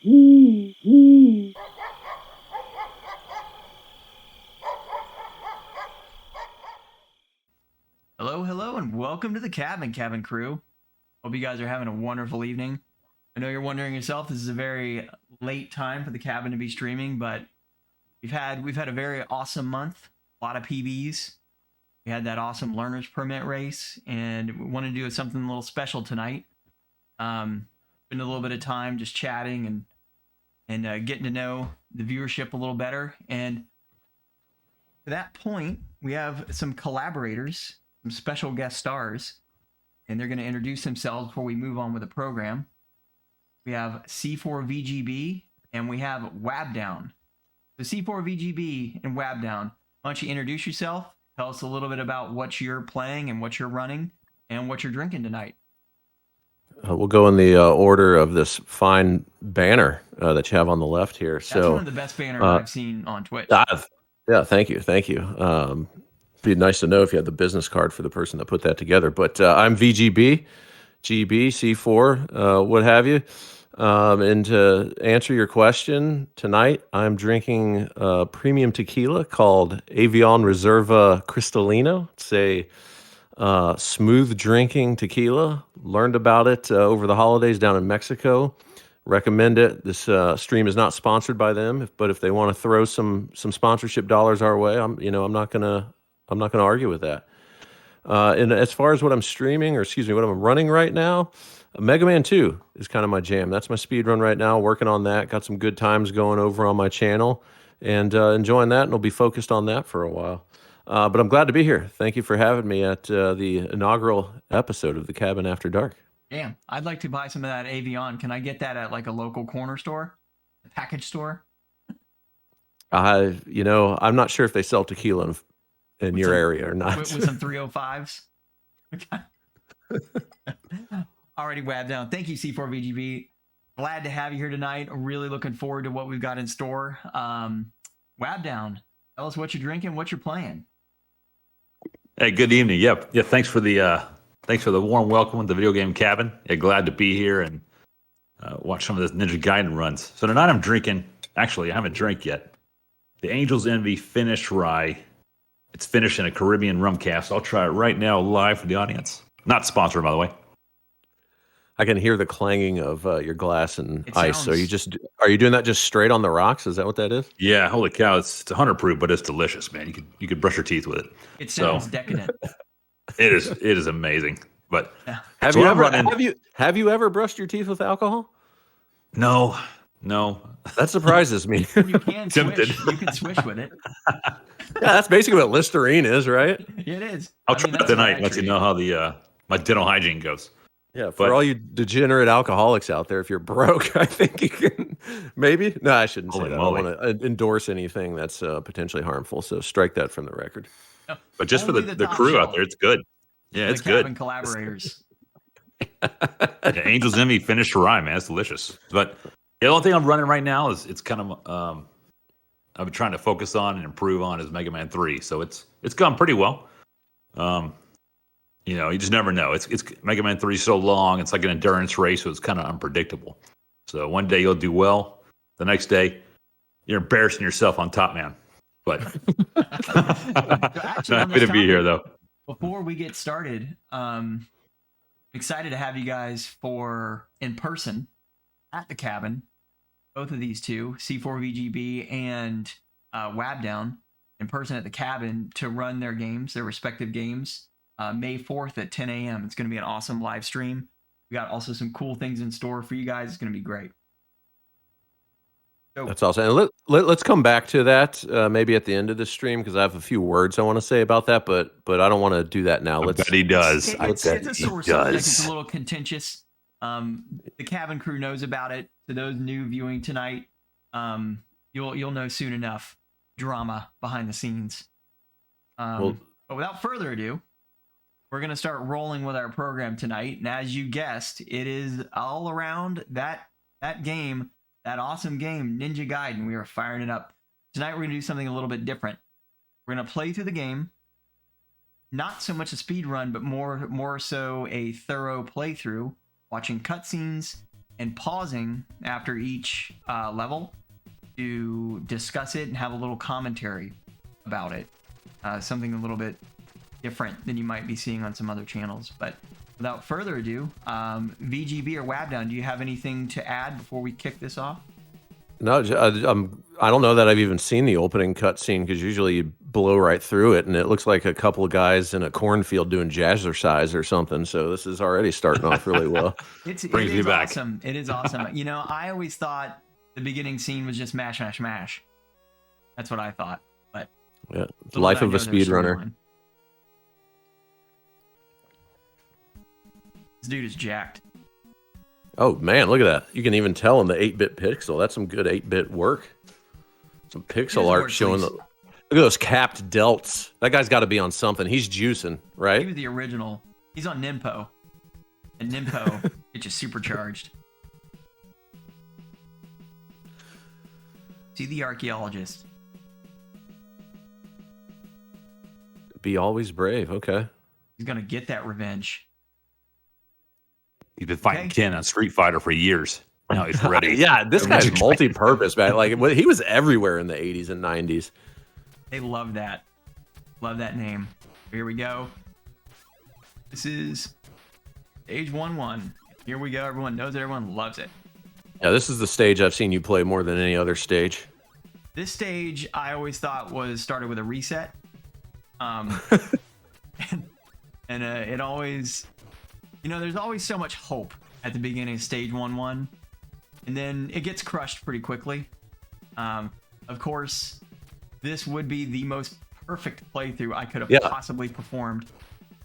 Hello, and welcome to the Cabin Crew. Hope you guys are having a wonderful evening. I know you're wondering yourself, this is a very late time for the cabin to be streaming, but we've had a very awesome month, a lot of PBs. We had that awesome learner's permit race, and we wanted to do something a little special tonight. Spend a little bit of time just chatting and getting to know the viewership a little better. And to that point, we have some collaborators, some special guest stars, and they're going to introduce themselves before we move on with the program. We have C4VGB and we have wabdown. So C4VGB and wabdown, why don't you introduce yourself? Tell us a little bit about what you're playing and what you're running and what you're drinking tonight. We'll go in the order of this fine banner that you have on the left here. That's one of the best banners I've seen on Twitch. Yeah, thank you. Be nice to know if you had the business card for the person that put that together. But I'm VGB, GB, C4, what have you. And to answer your question, tonight I'm drinking premium tequila called Avion Reserva Cristalino. It's a smooth drinking tequila. Learned about it over the holidays down in Mexico. Recommend it. This stream is not sponsored by them, but if they want to throw some sponsorship dollars our way, I'm not gonna argue with that. And as far as what I'm streaming, or excuse me, what I'm running right now, Mega Man 2 is kind of my jam. That's my speed run right now. Working on that. Got some good times going over on my channel, and enjoying that. And I'll be focused on that for a while. But I'm glad to be here. Thank you for having me at the inaugural episode of The Cabin After Dark. Damn, I'd like to buy some of that Avion. Can I get that at like a local corner store, a package store? I'm not sure if they sell tequila in your area or not. With some 305s. Alrighty, wabdown. Thank you, C4VGB. Glad to have you here tonight. Really looking forward to what we've got in store. Wabdown, tell us what you're drinking, what you're playing. Hey, good evening. Yeah. Thanks for the warm welcome at the video game cabin. Yeah, glad to be here and watch some of this Ninja Gaiden runs. So tonight I'm drinking. Actually, I haven't drank yet. The Angel's Envy finished rye. It's finished in a Caribbean rum cask. I'll try it right now live for the audience. Not sponsored, by the way. I can hear the clanging of your glass and ice. So are you doing that just straight on the rocks? Is that what that is? Yeah, holy cow! It's 100 proof, but it's delicious, man. You could brush your teeth with it. It sounds decadent. It is amazing. But have you ever brushed your teeth with alcohol? No. That surprises me. You can switch. You can switch with it. Yeah, that's basically what Listerine is, right? It is. I'll try it tonight. Let you know how my dental hygiene goes. Yeah, for all you degenerate alcoholics out there, if you're broke, I think you can maybe. No, I shouldn't say that. I don't want to endorse anything that's potentially harmful. So strike that from the record. No, but just for the crew out there, it's good. Yeah, it's good. Collaborators. The Angel's Envy finished rye, man. It's delicious. But the only thing I'm running right now is it's kind of I've been trying to focus on and improve on is Mega Man 3. So it's gone pretty well. You just never know. It's Mega Man 3 is so long. It's like an endurance race, so it's kind of unpredictable. So one day you'll do well. The next day, you're embarrassing yourself on Top Man. But happy to be here, though. Before we get started, excited to have you guys for in person at the cabin. Both of these two, C4VGB and Wabdown, in person at the cabin to run their respective games. May 4th at 10 a.m. It's going to be an awesome live stream. We got also some cool things in store for you guys. It's going to be great. So, that's awesome. And let's come back to that maybe at the end of the stream because I have a few words I want to say about that, but I don't want to do that now. I bet he does. It's a sore subject. It's a little contentious. The cabin crew knows about it. To those new viewing tonight, you'll know soon enough. Drama behind the scenes. But without further ado, we're going to start rolling with our program tonight. And as you guessed, it is all around that game, that awesome game, Ninja Gaiden. We are firing it up. Tonight we're going to do something a little bit different. We're going to play through the game. Not so much a speed run, but more so a thorough playthrough, watching cutscenes and pausing after each level to discuss it and have a little commentary about it. Something a little bit different than you might be seeing on some other channels. But without further ado, VGB or Wabdown, do you have anything to add before we kick this off? No, I don't know that I've even seen the opening cutscene, because usually you blow right through it, and it looks like a couple of guys in a cornfield doing jazzercise or something. So this is already starting off really well. Brings me back. Awesome. It is awesome. You know, I always thought the beginning scene was just mash, mash, mash. That's what I thought. But yeah, the life of a speedrunner. This dude is jacked. Oh man, look at that! You can even tell in the 8-bit pixel. That's some good 8-bit work. Some pixel art showing the. Look at those capped delts. That guy's got to be on something. He's juicing, right? He was the original. He's on Nimpo, and Nimpo gets you supercharged. See the archaeologist. Be always brave. Okay. Oh, He's gonna get that revenge. He's been fighting Ken on Street Fighter for years. Now he's ready. Yeah, this guy's multi-purpose, man. Like he was everywhere in the 80s and 90s. They love that. Love that name. Here we go. This is stage 1-1. Here we go. Everyone knows it. Everyone loves it. Yeah, this is the stage I've seen you play more than any other stage. This stage I always thought was started with a reset. And it always, you know, there's always so much hope at the beginning of stage 1-1, and then it gets crushed pretty quickly. Of course, this would be the most perfect playthrough I could have possibly performed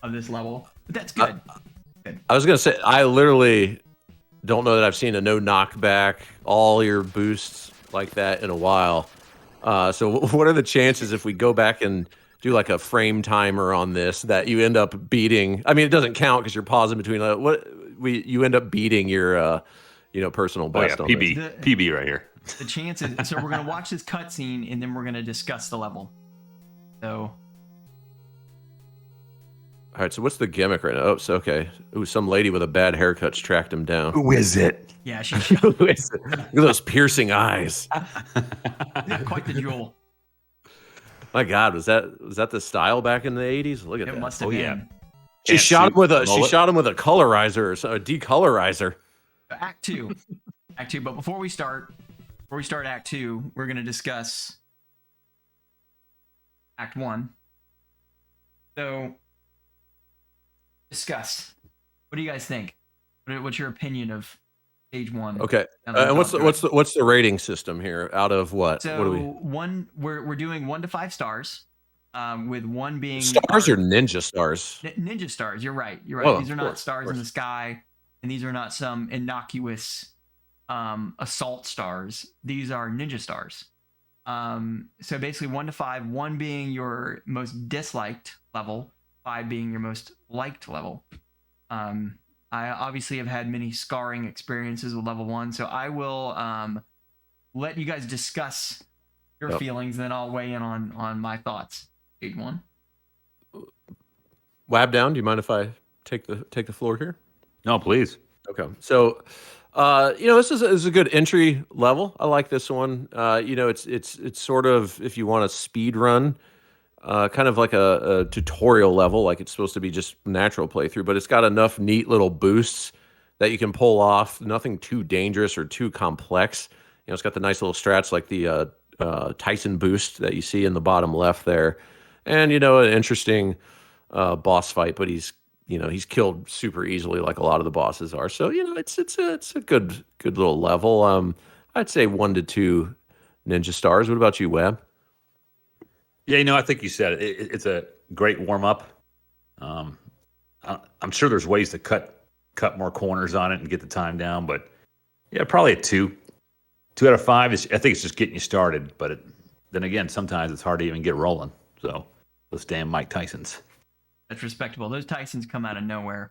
of this level, but that's good. Good. I was gonna say, I literally don't know that I've seen a no knockback, all your boosts like that in a while. So what are the chances if we go back and do like a frame timer on this that you end up beating? I mean, it doesn't count because you're pausing between you end up beating your personal best. Oh, yeah, PB right here. The chances. So we're gonna watch this cutscene and then we're gonna discuss the level. So. All right, so what's the gimmick right now? Oh, so okay. Ooh, some lady with a bad haircut's tracked him down. Who is it? Yeah, Who is it? Look at those piercing eyes. Quite the jewel. My God, was that the style back in the 80s? Look at that. It must have been. Yeah. She shot him with a colorizer or a decolorizer. Act 2. Act 2. But before we start Act 2, we're gonna discuss Act 1. So discuss. What do you guys think? What's your opinion of stage 1? Okay. And what's the rating system here? Out of what? So what do we? We're doing 1 to 5 stars, with 1 being stars or ninja stars. Ninja stars. You're right. Oh, these are not stars in the sky, and these are not some innocuous assault stars. These are ninja stars. So basically 1 to 5, 1 being your most disliked level, 5 being your most liked level. I obviously have had many scarring experiences with level 1, so I will let you guys discuss your feelings, and then I'll weigh in on my thoughts. Stage 1. Wabdown, do you mind if I take the floor here? No, please. Okay. So, this is a good entry level. I like this one. It's sort of, if you want a speed run, kind of like a tutorial level, like it's supposed to be just natural playthrough, but it's got enough neat little boosts that you can pull off. Nothing too dangerous or too complex. It's got the nice little strats like the Tyson boost that you see in the bottom left there, and an interesting boss fight. But he's killed super easily, like a lot of the bosses are. So it's a good little level. I'd say 1 to 2 ninja stars. What about you, Wab? Yeah, I think you said it. It's a great warm up. I'm sure there's ways to cut more corners on it and get the time down, but yeah, probably a 2. 2 out of 5 I think it's just getting you started. But then again, sometimes it's hard to even get rolling. So those damn Mike Tysons. That's respectable. Those Tysons come out of nowhere.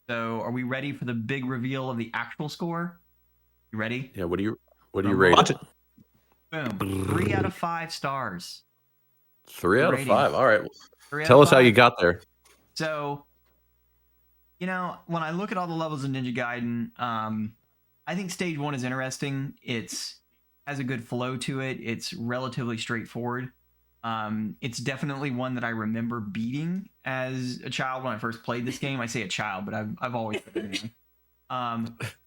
So are we ready for the big reveal of the actual score? You ready? Yeah. What do you rate it? Boom. 3 out of 5 stars. 3 out of 5. All right. Tell us how you got there. So, when I look at all the levels of Ninja Gaiden, I think stage 1 is interesting. It's has a good flow to it. It's relatively straightforward. It's definitely one that I remember beating as a child when I first played this game. I say a child, but I've always been anyway.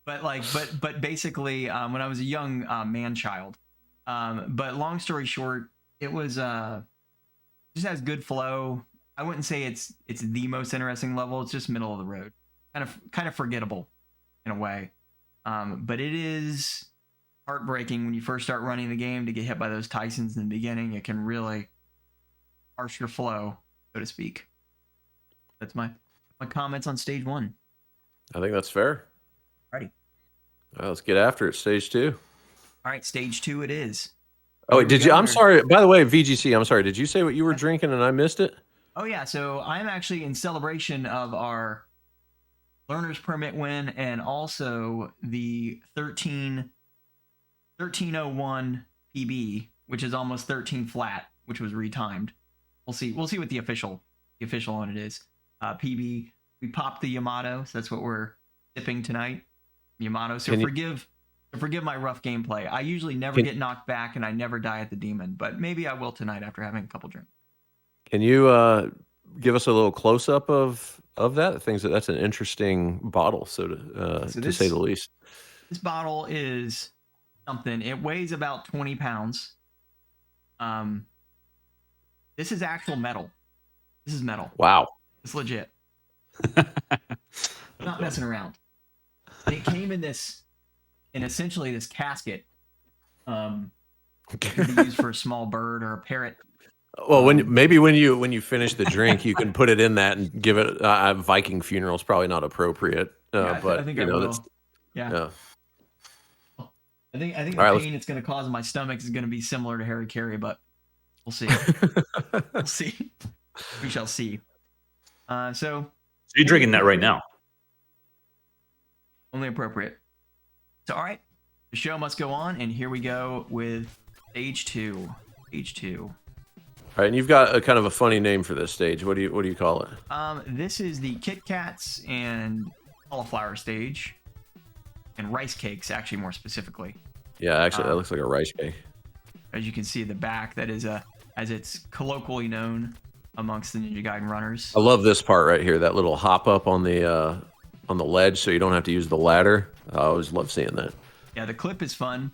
But basically, when I was a young man child. But long story short, it was just has good flow. I wouldn't say it's the most interesting level. It's just middle of the road, kind of forgettable in a way. But it is heartbreaking when you first start running the game to get hit by those Tysons in the beginning. It can really harsh your flow, so to speak. That's my comments on stage 1. I think that's fair. Alrighty. Let's get after it. Stage 2. All right, stage 2 it is. Oh, wait, did you? I'm sorry. By the way, VGC, I'm sorry. Did you say what you were drinking and I missed it? Oh, yeah. So I'm actually in celebration of our learner's permit win and also the 1301 PB, which is almost 13 flat, which was retimed. We'll see what the official on it is. PB. We popped the Yamato, so that's what we're sipping tonight. Yamato. So forgive my rough gameplay. I usually never get knocked back, and I never die at the demon, but maybe I will tonight after having a couple drinks. Can you give us a little close up of that? That's an interesting bottle, to say the least. This bottle is something. It weighs about 20 pounds. This is actual metal. This is metal. Wow. It's legit. Not messing around. And it came in essentially this casket. Can be used for a small bird or a parrot. Well, when you finish the drink, you can put it in that and give it. Viking funeral is probably not appropriate, but I think you know, will. Yeah. I think the pain it's going to cause in my stomach is going to be similar to Harry Carey, but we'll see. We'll see. We shall see. So you're drinking that right now? Only appropriate. So, all right, the show must go on, and here we go with stage 2. Stage 2. All right, and you've got a kind of a funny name for this stage. What do you call it? This is the Kit Kats and cauliflower stage, and rice cakes, actually, more specifically. Yeah, actually, that looks like a rice cake. As you can see, the back, that is as it's colloquially known amongst the Ninja Gaiden runners. I love this part right here. That little hop up on the ledge, so you don't have to use the ladder. I always love seeing that. Yeah, the clip is fun.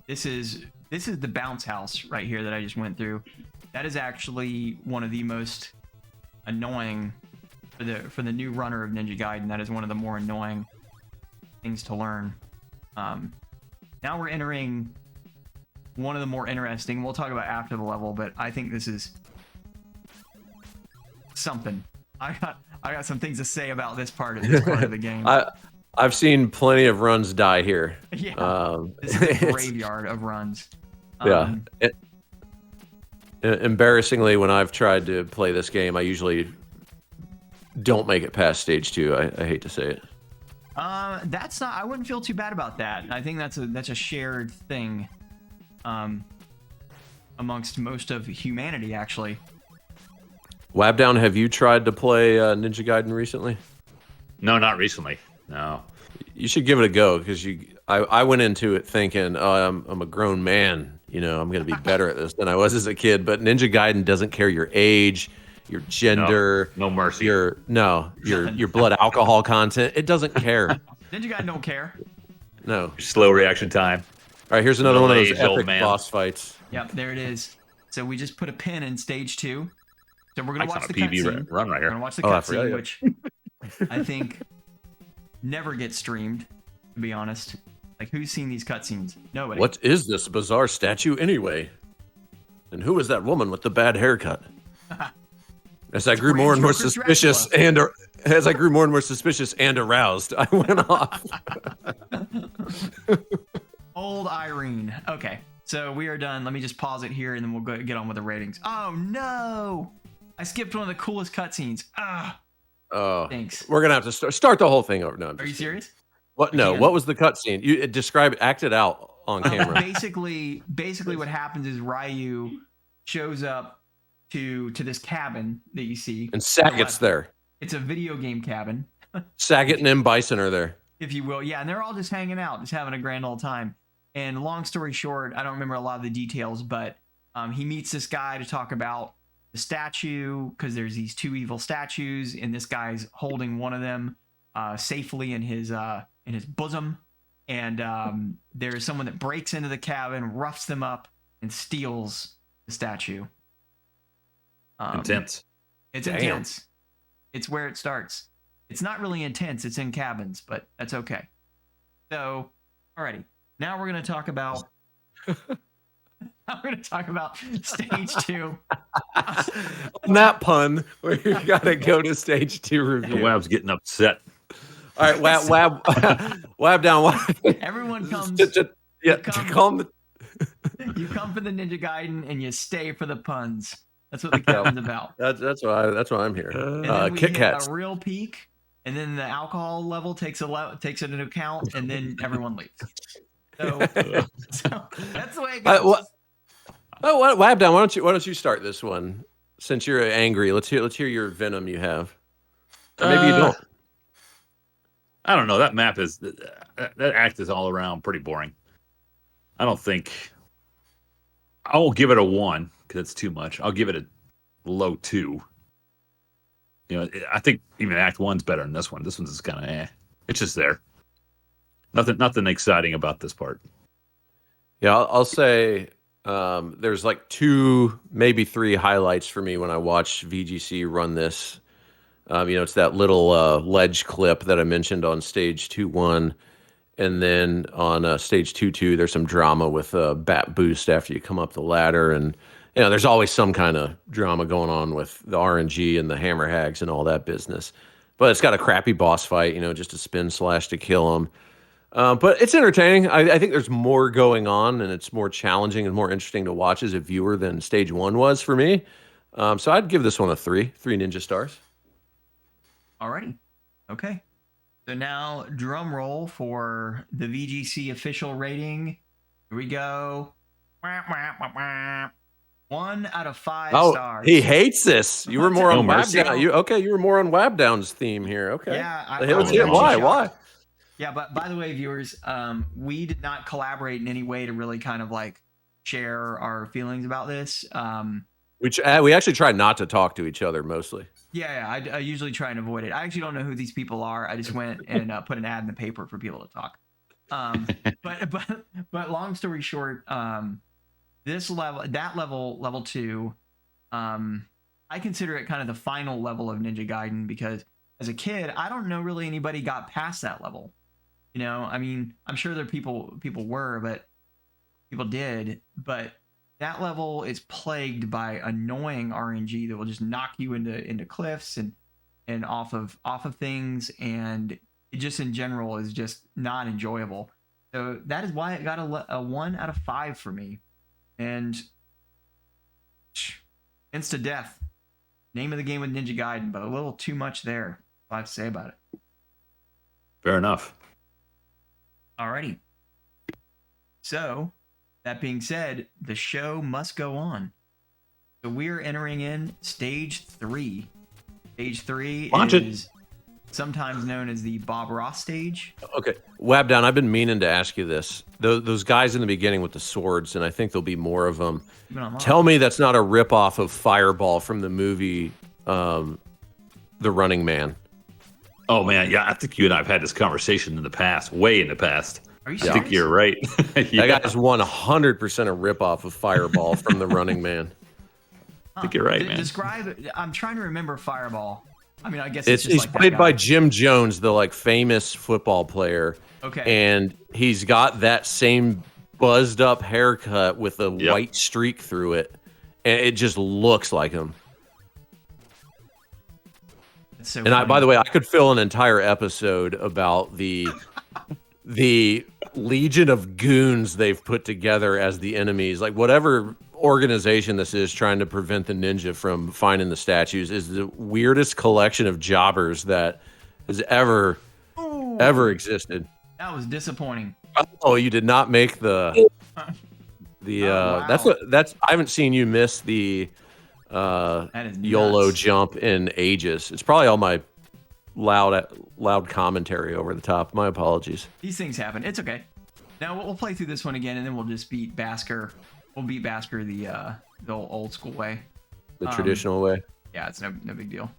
This is the bounce house right here that I just went through. That is actually one of the most annoying for the new runner of Ninja Gaiden. That is one of the more annoying things to learn. Now we're entering one of the more interesting. We'll talk about after the level, but I think this is something. I got some things to say about this part of the game. I've seen plenty of runs die here. Yeah, this is a graveyard of runs. Yeah. Embarrassingly, when I've tried to play this game, I usually don't make it past stage 2. I hate to say it. That's not. I wouldn't feel too bad about that. I think that's a shared thing, amongst most of humanity, actually. Wabdown, have you tried to play Ninja Gaiden recently? No, not recently. No. You should give it a go, because I went into it thinking, oh, I'm a grown man. You know, I'm going to be better at this than I was as a kid. But Ninja Gaiden doesn't care your age, your gender, no mercy, your blood alcohol content. It doesn't care. Ninja Gaiden don't care. No. Slow reaction time. All right, here's another one of those epic boss fights. Yep, there it is. So we just put a pin in stage 2. So we're gonna watch the PB run right here. We're gonna watch the cutscene, which I think never gets streamed. To be honest, like, who's seen these cutscenes? Nobody. What is this bizarre statue anyway? And who is that woman with the bad haircut? As I grew more and more suspicious and aroused, I went off. Old Irene. Okay, so we are done. Let me just pause it here, and then we'll get on with the ratings. Oh no! I skipped one of the coolest cutscenes. Oh, thanks. We're gonna have to start the whole thing over. No, are you serious? What? No. What was the cutscene? You describe it. Act it out on camera. Basically, what happens is Ryu shows up to this cabin that you see, and Sagat's there. It's a video game cabin. Sagat and M. Bison are there. if you will. Yeah, and they're all just hanging out, just having a grand old time. And long story short, I don't remember a lot of the details, but he meets this guy to talk about the statue because there's these two evil statues, and this guy's holding one of them safely in his bosom. And there's someone that breaks into the cabin, roughs them up, and steals the statue. Intense. It's Damn. intense. It's where it starts. It's not really intense. It's in cabins, but that's okay. So, alrighty. Now we're going to talk about. Now we're going to talk about stage 2. On that pun, where you got to go to stage 2 review. Wab's getting upset. All right, wab down. Everyone comes. Yeah, come- calm the. You come for the Ninja Gaiden and you stay for the puns. That's what the cabin's about. That's why I'm here. And then we Kit hit Kats. a real peak, and then the alcohol level takes it into account, and then everyone leaves. So that's the way it goes. Wab down. Why don't you start this one? Since you're angry, let's hear your venom you have. Or maybe you don't. I don't know. That map is that act is all around pretty boring. I don't think I won't give it a 1 because it's too much. I'll give it a low 2. You know, I think even Act 1's better than this one. This one's just kind of It's just there. Nothing exciting about this part. Yeah, I'll say there's like 2, maybe 3 highlights for me when I watch VGC run this. It's that little ledge clip that I mentioned on stage 2-1. And then on stage 2-2, there's some drama with bat boost after you come up the ladder. And, there's always some kind of drama going on with the RNG and the hammer hags and all that business. But it's got a crappy boss fight, just a spin slash to kill them. But it's entertaining. I think there's more going on, and it's more challenging and more interesting to watch as a viewer than stage 1 was for me. So I'd give this one a 3 Ninja stars. Alrighty. Okay. So now drum roll for the VGC official rating. Here we go. 1 out of 5 stars. He hates this. You were more on mercy. Wabdown. You were more on Wabdown's theme here. Okay. Yeah. Let's hear why. Why? Yeah, but by the way, viewers, we did not collaborate in any way to really kind of like share our feelings about this. We actually try not to talk to each other mostly. Yeah, I usually try and avoid it. I actually don't know who these people are. I just went and put an ad in the paper for people to talk. But long story short, this level 2, I consider it kind of the final level of Ninja Gaiden because as a kid, I don't know really anybody got past that level. I mean, I'm sure there people were, but people did. But that level is plagued by annoying RNG that will just knock you into cliffs and off of things, and it just in general is just not enjoyable. So that is why it got a 1 out of 5 for me. And insta death, name of the game with Ninja Gaiden, but a little too much there. That's all I have to say about it. Fair enough. Alrighty. So, that being said, the show must go on. So we're entering in stage 3. Stage 3 is sometimes known as the Bob Ross stage. Okay, Wabdown, I've been meaning to ask you this. Those guys in the beginning with the swords, and I think there'll be more of them. Tell me that's not a ripoff of Fireball from the movie The Running Man. Oh, man, yeah, I think you and I have had this conversation in the past, way in the past. Are you I serious? think you're right. Yeah. That guy is 100% a ripoff of Fireball from The Running Man. I think you're right, man. Describe. I'm trying to remember Fireball. I mean, I guess He's just like played that by guy. Jim Jones, the famous football player. Okay. And he's got that same buzzed up haircut with a Yep. white streak through it. And it just looks like him. That's so And funny. by the way, I could fill an entire episode about the legion of goons they've put together as the enemies. Like whatever organization this is trying to prevent the ninja from finding the statues is the weirdest collection of jobbers that has ever existed. That was disappointing. Oh, you did not make the wow. that's I haven't seen you miss the That is YOLO nuts. jump in ages. It's probably all my loud commentary over the top. My apologies. These things happen. It's okay. Now we'll play through this one again, and then we'll just beat Basker. We'll beat Basker the old school way. The traditional way. Yeah, it's no big deal.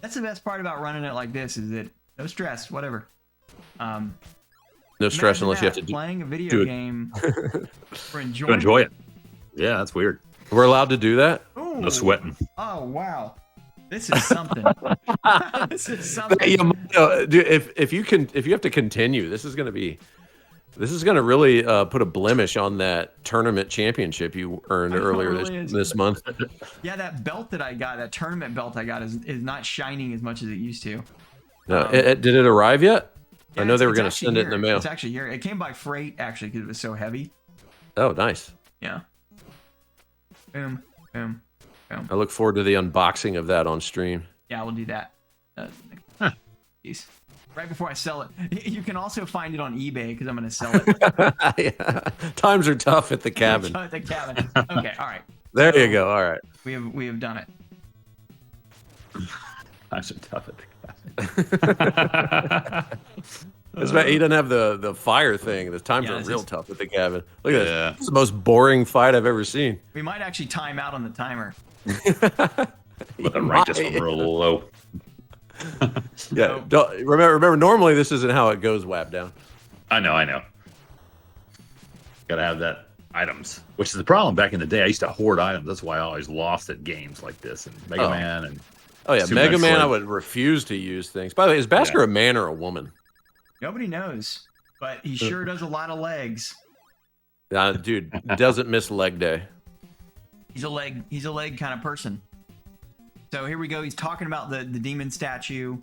That's the best part about running it like this, is that no stress, whatever. No stress unless you have to playing a video game for enjoyment. To enjoy it. Yeah, that's weird. We're allowed to do that? Ooh. No sweating. Oh wow, this is something. This is something. Dude, if you have to continue, this is gonna really put a blemish on that tournament championship you earned earlier this month. Yeah, that belt that I got, that tournament belt I got, is not shining as much as it used to. No, did it arrive yet? Yeah, I know they were going to send it in the mail. It's actually here. It came by freight, actually, because it was so heavy. Oh, nice. Yeah. Boom, boom, boom. I look forward to the unboxing of that on stream. Yeah, we'll do that. Jeez. Right before I sell it. You can also find it on eBay, because I'm going to sell it. Yeah. Times are tough at the cabin. At the cabin. Okay, all right. There you go. All right. We have done it. Times are tough at the cabin. He doesn't have the fire thing. The times are real tough at the cabin. Look at this. It's the most boring fight I've ever seen. We might actually time out on the timer. But rank this one real low. Yeah. Remember, normally this isn't how it goes, wabdown. I know. Gotta have that items, which is the problem. Back in the day, I used to hoard items. That's why I always lost at games like this and Mega Man and. Oh yeah, Mega Man. I would refuse to use things. By the way, is Basker a man or a woman? Nobody knows, but he sure does a lot of legs. Dude, doesn't miss leg day. He's a leg kind of person. So here we go. He's talking about the demon statue.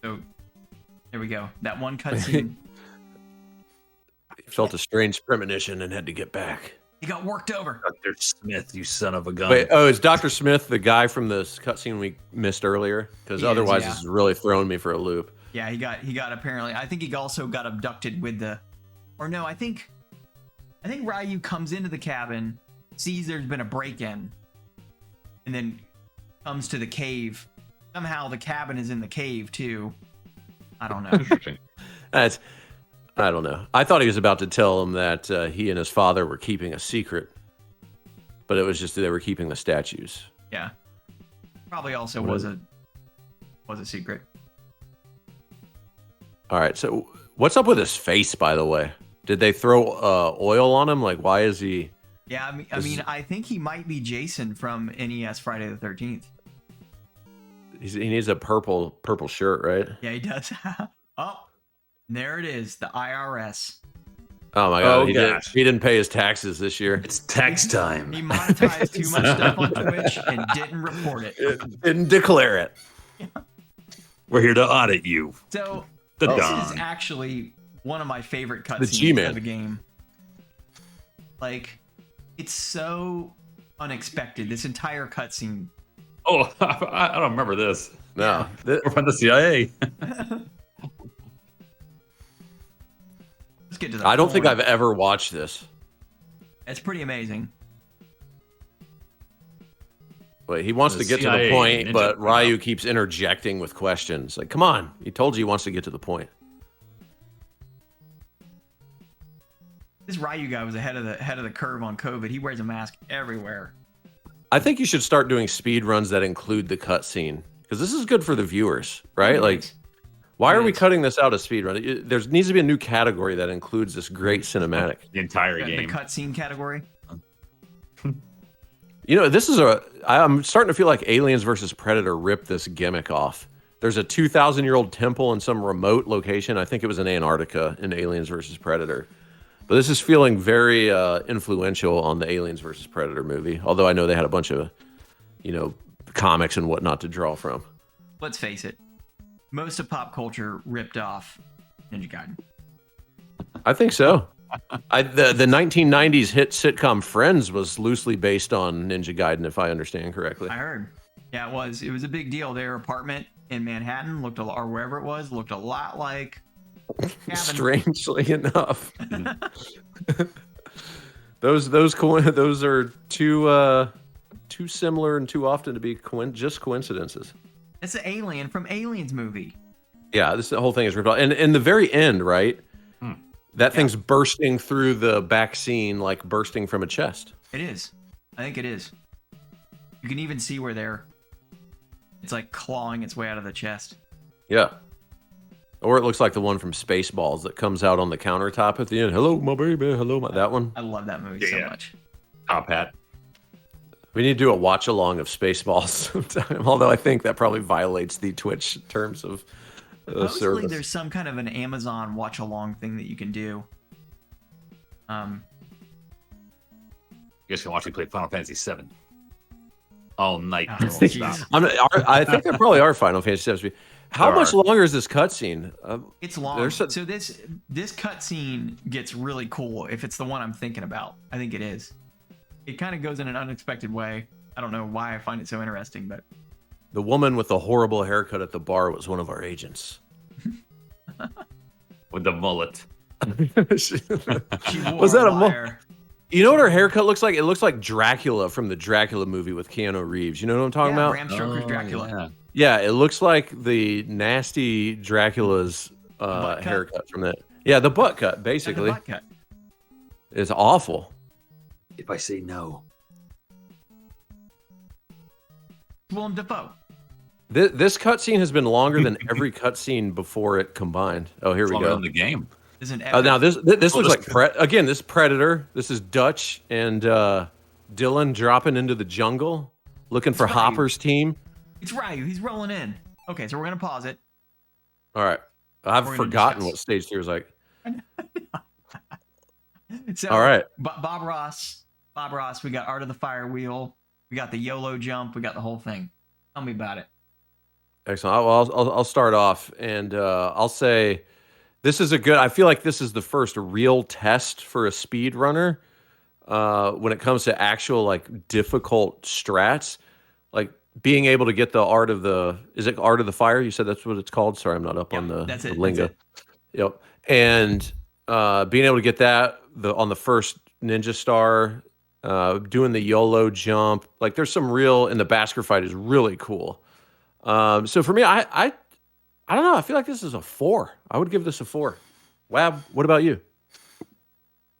So there we go. That one cutscene. He felt a strange premonition and had to get back. He got worked over. Dr. Smith, you son of a gun. Wait, is Dr. Smith the guy from the cutscene we missed earlier? Because otherwise, this is really throwing me for a loop. Yeah, he got apparently. I think he also got abducted with the, or no, I think Ryu comes into the cabin, sees there's been a break-in, and then comes to the cave. Somehow the cabin is in the cave too. I don't know. Interesting. I don't know. I thought he was about to tell him that he and his father were keeping a secret, but it was just they were keeping the statues. Yeah, probably also was a secret. All right. So what's up with his face, by the way? Did they throw oil on him? Like, why is he? Yeah, I mean, I think he might be Jason from NES Friday the 13th. He needs a purple shirt, right? Yeah, he does. Oh. There it is, the IRS. Oh my God! He didn't pay his taxes this year. It's tax time. He monetized too much stuff on Twitch and didn't report it. Didn't declare it. Yeah. We're here to audit you. So this is actually one of my favorite cutscenes of the game. Like, it's so unexpected. This entire cutscene. Oh, I don't remember this. No, we're from the CIA. Let's get to that. I don't think I've ever watched this. It's pretty amazing. Wait, he wants to get to the point, but Ryu keeps interjecting with questions. Like, come on, he told you he wants to get to the point. This Ryu guy was ahead of the curve on COVID. He wears a mask everywhere. I think you should start doing speed runs that include the cutscene, because this is good for the viewers, right? Like, why are we cutting this out of speedrun? There needs to be a new category that includes this great cinematic. The entire game. The cutscene category. You know, I'm starting to feel like Aliens versus Predator ripped this gimmick off. There's a 2,000-year-old temple in some remote location. I think it was in Antarctica in Aliens versus Predator. But this is feeling very influential on the Aliens versus Predator movie. Although I know they had a bunch of, comics and whatnot to draw from. Let's face it. Most of pop culture ripped off Ninja Gaiden. I think so. The 1990s hit sitcom Friends was loosely based on Ninja Gaiden, if I understand correctly. I heard. Yeah, it was. It was a big deal. Their apartment in Manhattan or wherever it was, looked a lot like Cabin. Strangely enough. those are too similar and too often to be just coincidences. It's an alien from Aliens movie. Yeah, the whole thing is ripped off. And in the very end, right? Hmm. That thing's bursting through the back scene, like bursting from a chest. It is. I think it is. You can even see where it's like clawing its way out of the chest. Yeah. Or it looks like the one from Spaceballs that comes out on the countertop at the end. Hello, my baby. Hello, my... That one. I love that movie so much. Top hat. We need to do a watch along of Spaceballs sometime. Although I think that probably violates the Twitch terms of Supposedly service. there's some kind of an Amazon watch along thing that you can do. You guys can watch me play Final Fantasy VII all night. Oh, Stop. I think there probably are Final Fantasy VII. How much longer is this cutscene? It's long. So this cutscene gets really cool if it's the one I'm thinking about. I think it is. It kind of goes in an unexpected way. I don't know why I find it so interesting, but the woman with the horrible haircut at the bar was one of our agents. With the mullet. Was that a mullet? You know what her haircut looks like? It looks like Dracula from the Dracula movie with Keanu Reeves. You know what I'm talking about? Bram Stoker's Dracula. Yeah, it looks like the nasty Dracula's haircut from that. Yeah, the butt cut, basically. The butt cut. It's awful. If I say no. Willem Dafoe. This cutscene has been longer than every cutscene before it combined. Oh, here we go. In the game. Now this looks like again. This Predator. This is Dutch and Dylan dropping into the jungle, looking for Hopper's team. It's Ryu. He's rolling in. Okay, so we're gonna pause it. All right, I've forgotten what stage 3 was like. So, all right, Bob Ross. We got Art of the Fire Wheel. We got the YOLO jump. We got the whole thing. Tell me about it. Excellent. I'll start off, and I'll say this is a good. I feel like this is the first real test for a speedrunner when it comes to actual like difficult strats, like being able to get the art of the. Is it Art of the Fire? You said that's what it's called. Sorry, I'm not up on the lingo. Yep. And being able to get that on the first Ninja Star, doing the YOLO jump, like there's some real, and the Basker fight is really cool. So for me, I don't know. I feel like this is a 4. I would give this a 4. Wab, what about you?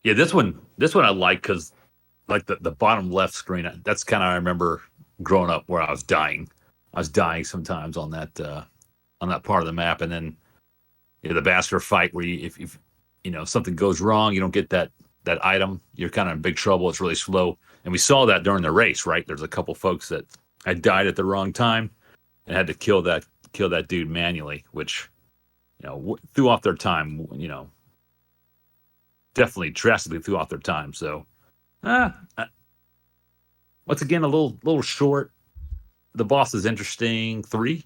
Yeah, this one I like because like the bottom left screen, that's kind of I remember growing up where I was dying. I was dying sometimes on that part of the map, and then the Basker fight where if something goes wrong, you don't get that item, you're kind of in big trouble. It's really slow, and we saw that during the race. Right, there's a couple folks that had died at the wrong time and had to kill that dude manually, which threw off their time. Definitely drastically threw off their time. So, once again, a little short. The boss is interesting. 3,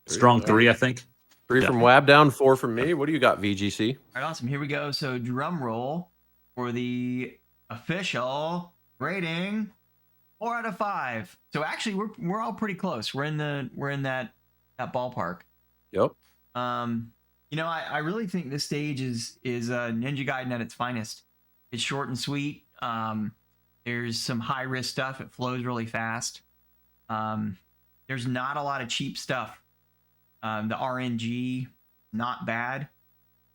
strong 3, I think. 3 from wabdown, 4 from me. What do you got, VGC? All right, awesome. Here we go. So drum roll for the official rating. 4 out of 5. So actually, we're all pretty close. We're in that ballpark. Yep. I really think this stage is Ninja Gaiden at its finest. It's short and sweet. There's some high risk stuff. It flows really fast. There's not a lot of cheap stuff. The RNG, not bad.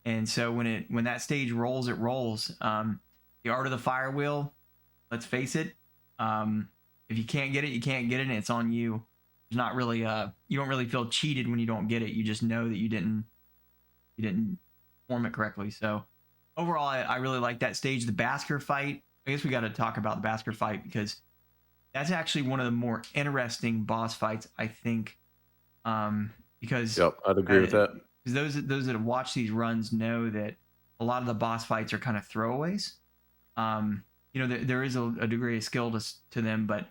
And so when that stage rolls, it rolls. The Art of the Fire Wheel, let's face it. If you can't get it, you can't get it, and it's on you. There's not really you don't really feel cheated when you don't get it. You just know that you didn't form it correctly. So overall, I really like that stage. The Basker fight, I guess we got to talk about the Basker fight because that's actually one of the more interesting boss fights, I think. Because I'd agree with that. Because those that have watched these runs know that a lot of the boss fights are kind of throwaways. There is a degree of skill to them, but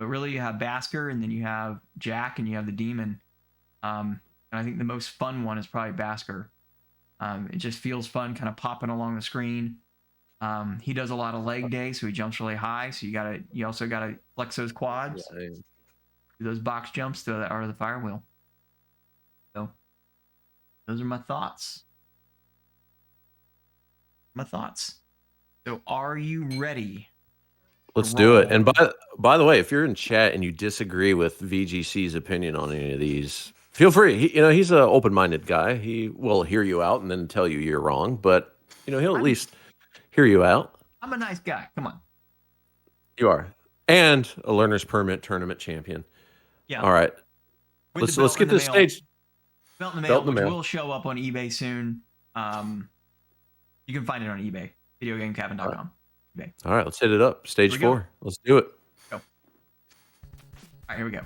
really you have Basker, and then you have Jack, and you have the demon. And I think the most fun one is probably Basker. It just feels fun, kind of popping along the screen. He does a lot of leg day, so he jumps really high. So you also gotta flex those quads, do those box jumps to the Art of the Fire Wheel. So those are my thoughts. So are you ready? Let's do it. And by the way, if you're in chat and you disagree with VGC's opinion on any of these, feel free. He's an open-minded guy. He will hear you out and then tell you you're wrong, but he'll at least hear you out. I'm a nice guy. Come on. You are. And a learner's permit tournament champion. Yeah. All right. Let's get this stage. Belt in the mail, which will show up on eBay soon. You can find it on eBay. Videogamecabin.com. eBay. All right, let's hit it up. Stage 4. Let's do it. Go. All right, here we go.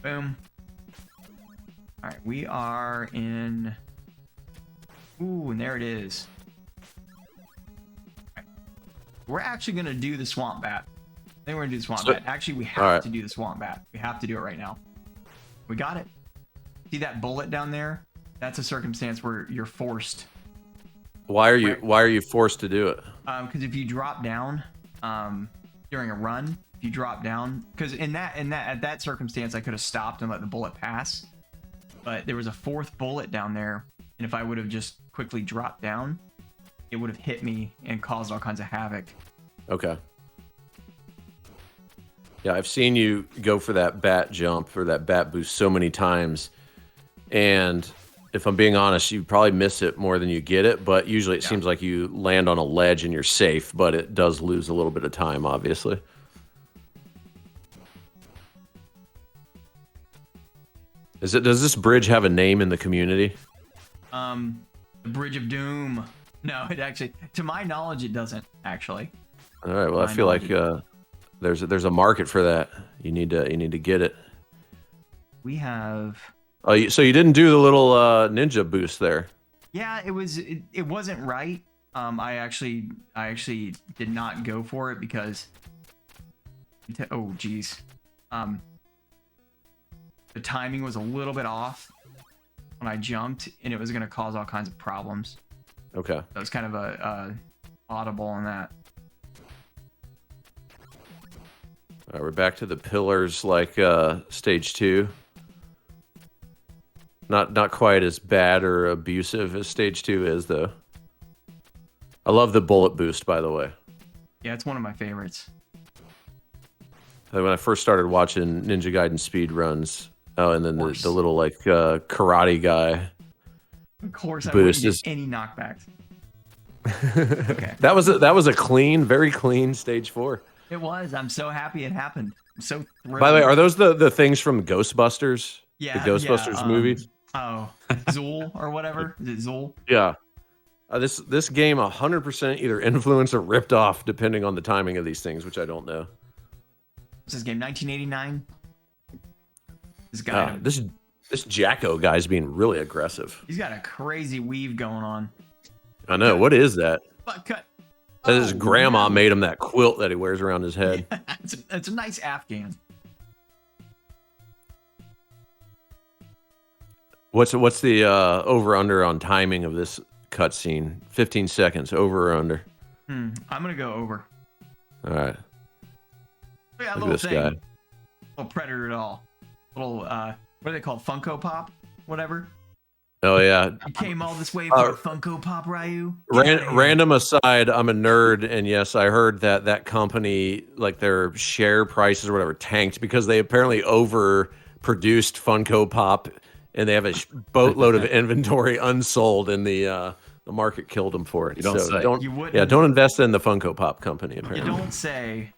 Boom. All right, we are in. Ooh, and there it is. Right. We're actually going to do the swamp bat. I think we're going to do the swamp bat. Actually, we have to do the swamp bat. We have to do it right now. We got it. See that bullet down there? That's a circumstance where you're forced. Why are you forced to do it? Because if you drop down during a run, if you drop down, because at that circumstance, I could have stopped and let the bullet pass, but there was a 4th bullet down there, and if I would have just quickly dropped down, it would have hit me and caused all kinds of havoc. Okay. Yeah, I've seen you go for that bat jump or that bat boost so many times, and if I'm being honest, you probably miss it more than you get it, but usually it seems like you land on a ledge and you're safe, but it does lose a little bit of time, obviously. Does this bridge have a name in the community? The Bridge of Doom. No, it actually, to my knowledge, it doesn't actually. All right, well, I feel like there's a market for that. You need to get it. We have. Oh, so you didn't do the little ninja boost there? Yeah, it wasn't right. I actually did not go for it because. Oh, geez. The timing was a little bit off when I jumped, and it was going to cause all kinds of problems. Okay. That was kind of a audible on that. All right, we're back to the pillars like stage 2. Not quite as bad or abusive as stage 2 is, though. I love the bullet boost, by the way. Yeah, it's one of my favorites. When I first started watching Ninja Gaiden speed runs, and then the little like karate guy. Of course, I wouldn't get any knockbacks. Okay. That was a clean, very clean stage 4. It was. I'm so happy it happened. I'm so thrilled. By the way, are those the things from Ghostbusters? Yeah, the Ghostbusters movies. Oh, Zool or whatever. Is it Zool? Yeah. This game 100% either influenced or ripped off, depending on the timing of these things, which I don't know. What's this game? 1989. This guy. This Jacko guy's being really aggressive. He's got a crazy weave going on. I know. What is that? Butt cut. His grandma made him that quilt that he wears around his head. Yeah, it's a nice Afghan. What's the over under on timing of this cutscene? 15 seconds. Over or under? I'm gonna go over. All right. Yeah, look at this guy. Little Predator doll. Little what are they called? Funko Pop? Whatever. Oh yeah. You came all this way for a Funko Pop, Ryu? Random aside, I'm a nerd, and yes, I heard that company, like their share prices or whatever, tanked because they apparently overproduced Funko Pop, and they have a boatload of inventory unsold, and the market killed them for it. You don't say. Don't invest in the Funko Pop company. Apparently. You don't say.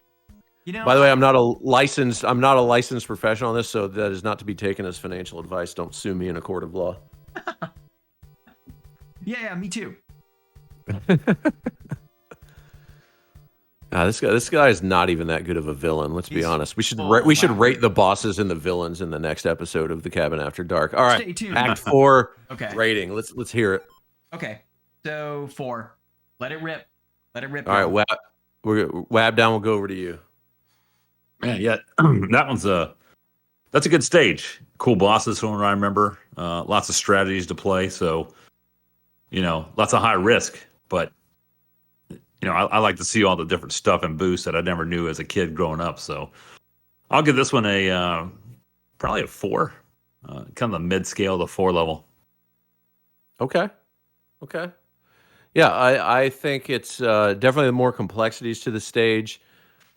By the way, I'm not a licensed professional on this, so that is not to be taken as financial advice. Don't sue me in a court of law. Yeah, me too. This guy is not even that good of a villain. Let's be honest. We should rate the bosses and the villains in the next episode of The Cabin After Dark. All right, stay tuned. Act 4 Okay. rating. Let's hear it. Okay, so 4. Let it rip. Let it rip. All right, Wabdown will go over to you. Man, yeah, that's a good stage. Cool bosses from what I remember. Lots of strategies to play. So, lots of high risk. But, I like to see all the different stuff and boosts that I never knew as a kid growing up. So I'll give this one probably a 4. Kind of the mid-scale to 4 level. Okay. Yeah, I think it's definitely more complexities to the stage.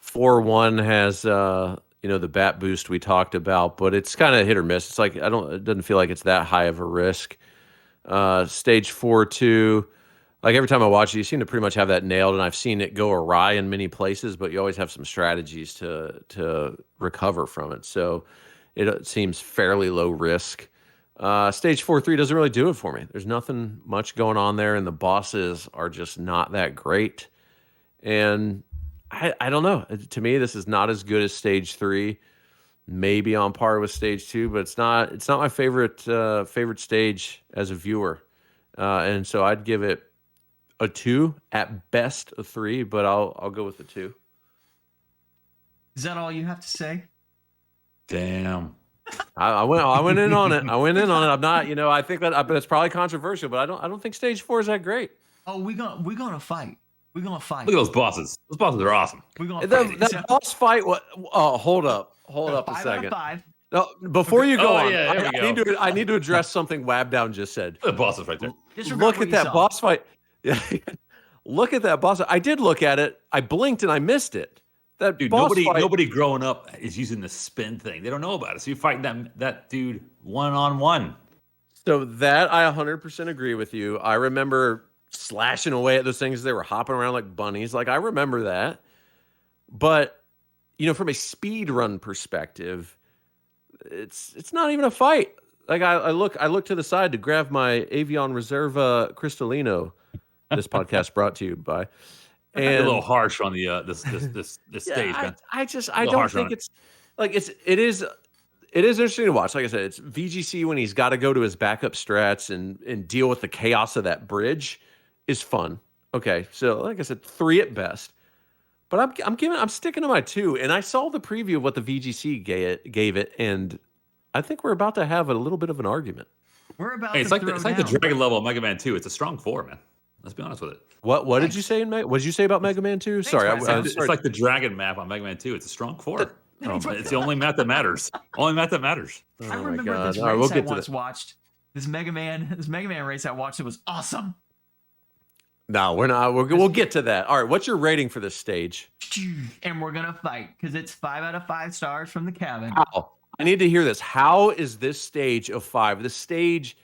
4-1 has the bat boost we talked about, but it's kind of hit or miss. It's like it doesn't feel like it's that high of a risk. Stage 4-2, like every time I watch it, you seem to pretty much have that nailed, and I've seen it go awry in many places, but you always have some strategies to recover from it. So it seems fairly low risk. Stage 4-3 doesn't really do it for me. There's nothing much going on there, and the bosses are just not that great. And I don't know. To me, this is not as good as stage 3. Maybe on par with stage 2, but it's not my favorite stage as a viewer. And so I'd give it a 2, at best a 3, but I'll go with the 2. Is that all you have to say? Damn. I went in on it. I'm not, I think that's probably controversial, but I don't think stage 4 is that great. Oh, we're gonna fight. We're gonna fight. Look at those bosses. Those bosses are awesome. We're gonna fight. That boss fight. What? Oh, hold up a 5 second. out of 5. No, before you go on, yeah, there we I need to address something Wabdown just said. The boss is right there. Look at that boss fight. Yeah, look at that boss. I did look at it. I blinked and I missed it. That dude, boss fight, nobody growing up is using the spin thing. They don't know about it. So you fight that dude one-on-one. So that I 100% agree with you. I remember slashing away at those things. They were hopping around like bunnies. Like I remember that. But from a speed run perspective, it's not even a fight. Like I look to the side to grab my Avion Reserva Cristalino. This podcast brought to you by. And a little harsh on the this stage, man. I don't think it's like it is interesting to watch. Like I said, it's VGC when he's got to go to his backup strats and deal with the chaos of that bridge is fun. Okay, so like I said, 3 at best. But I'm sticking to my 2, and I saw the preview of what the VGC gave it, and I think we're about to have a little bit of an argument. We're about. Hey, it's like the Dragon level of Mega Man 2. It's a strong 4, man. Let's be honest with it. What did you say what did you say about Mega Man 2? Sorry, it's like the Dragon map on Mega Man 2. It's a strong 4. It's the only map that matters. Only map that matters. I remember this race I once watched. This Mega Man race I watched. It was awesome. No, we're not. We'll get to that. All right, what's your rating for this stage? And we're gonna fight because it's 5 out of 5 stars from the cabin. How? I need to hear this. How is this stage a 5? The stage,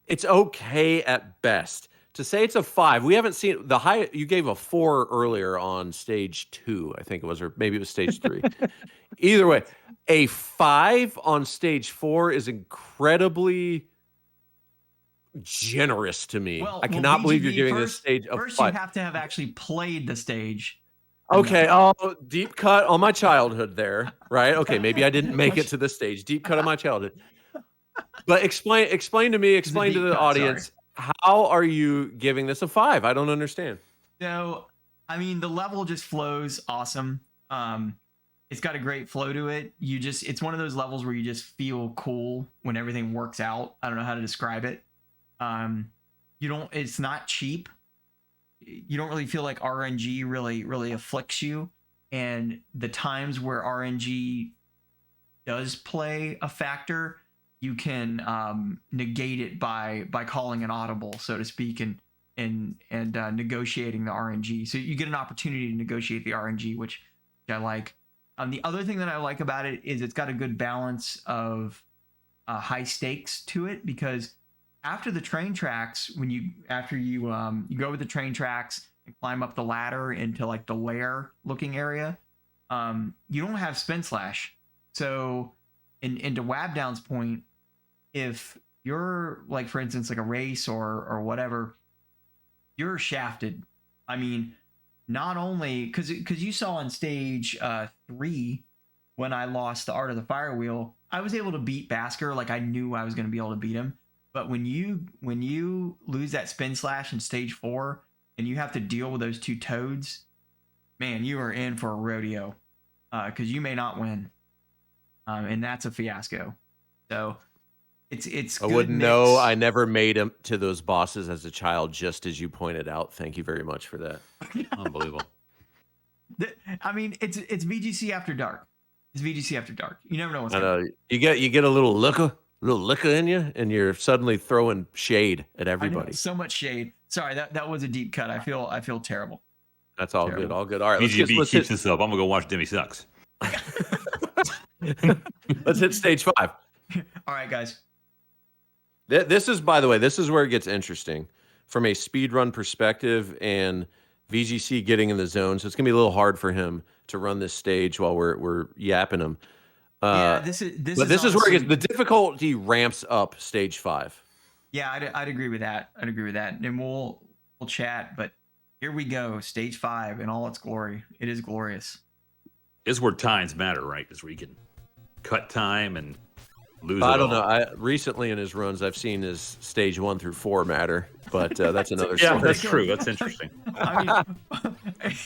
it's okay at best. To say it's a 5, we haven't seen the high. You gave a 4 earlier on stage 2, I think it was, or maybe it was stage 3. Either way, a 5 on stage 4 is incredibly generous to me. I cannot believe you're giving this stage a 5. First, you have to have actually played the stage. Okay. Oh, deep cut on my childhood there, right? Okay, maybe I didn't make it to the stage. Deep cut on my childhood. But explain to me, explain to the audience. Sorry. How are you giving this a 5? I don't understand. So, I mean, the level just flows awesome. It's got a great flow to it. It's one of those levels where you just feel cool when everything works out. I don't know how to describe it. It's not cheap. You don't really feel like RNG really afflicts you. And the times where RNG does play a factor, you can negate it by calling an audible, so to speak, and negotiating the RNG. So you get an opportunity to negotiate the RNG, which I like. The other thing that I like about it is it's got a good balance of high stakes to it, because after the train tracks, after you go over the train tracks and climb up the ladder into like the lair looking area, you don't have spin slash. So into Wabdown's point, if you're like, for instance, like a race or whatever, you're shafted. I mean, not only because you saw on stage 3 when I lost the Art of the Fire Wheel, I was able to beat Basker. Like I knew I was going to be able to beat him. But when you lose that spin slash in stage 4 and you have to deal with those 2 toads, man, you are in for a rodeo because you may not win, and that's a fiasco. So it's. I wouldn't know. I never made him to those bosses as a child, just as you pointed out. Thank you very much for that. Unbelievable. I mean, it's VGC after dark. It's VGC after dark. You never know what's going on. You get a little liquor in you, and you're suddenly throwing shade at everybody. So much shade. Sorry, that was a deep cut. I feel terrible. That's all Terrible. good. All good. All right. VGB Let's keeps hit, this up. I'm gonna go watch Demi Sucks. let's hit stage 5. All right, guys. This is, by the way, this is where it gets interesting from a speedrun perspective and VGC getting in the zone. So it's gonna be a little hard for him to run this stage while we're yapping him. Yeah, this is But this is where it honestly- gets, the difficulty ramps up stage 5. Yeah, I'd agree with that. I'd agree with that. And we'll chat, but here we go, stage 5 in all its glory. It is glorious. This is where times matter, right? Because we can cut time and lose. I it don't all. know. Recently in his runs, I've seen his stage 1 through 4 matter, but that's another Yeah, story. that's true. That's interesting. I mean,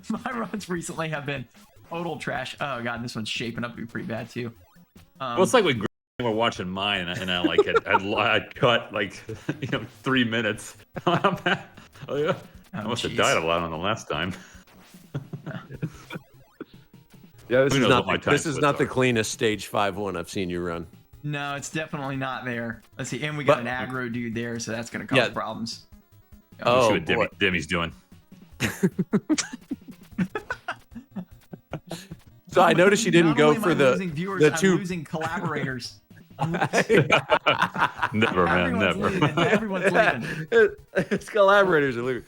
my runs recently have been total trash. Oh god, this one's shaping up to be pretty bad too. Well, it's like we were watching mine, and I like I'd cut like 3 minutes. Oh yeah, I must have jeez. died a lot on the last time. Yeah, this Who is knows not, what my the, time this is splits not the are. cleanest stage 5-1 I've seen you run. No, it's definitely not there. Let's see, and we got But- an aggro dude there, so that's gonna cause Yeah. problems. Oh, See what boy. Demi's doing. So I noticed you didn't Not go only am for I the losing viewers, the I'm two. losing collaborators. Never, man, Everyone's never. leaving. Everyone's leaving. His collaborators are leaving.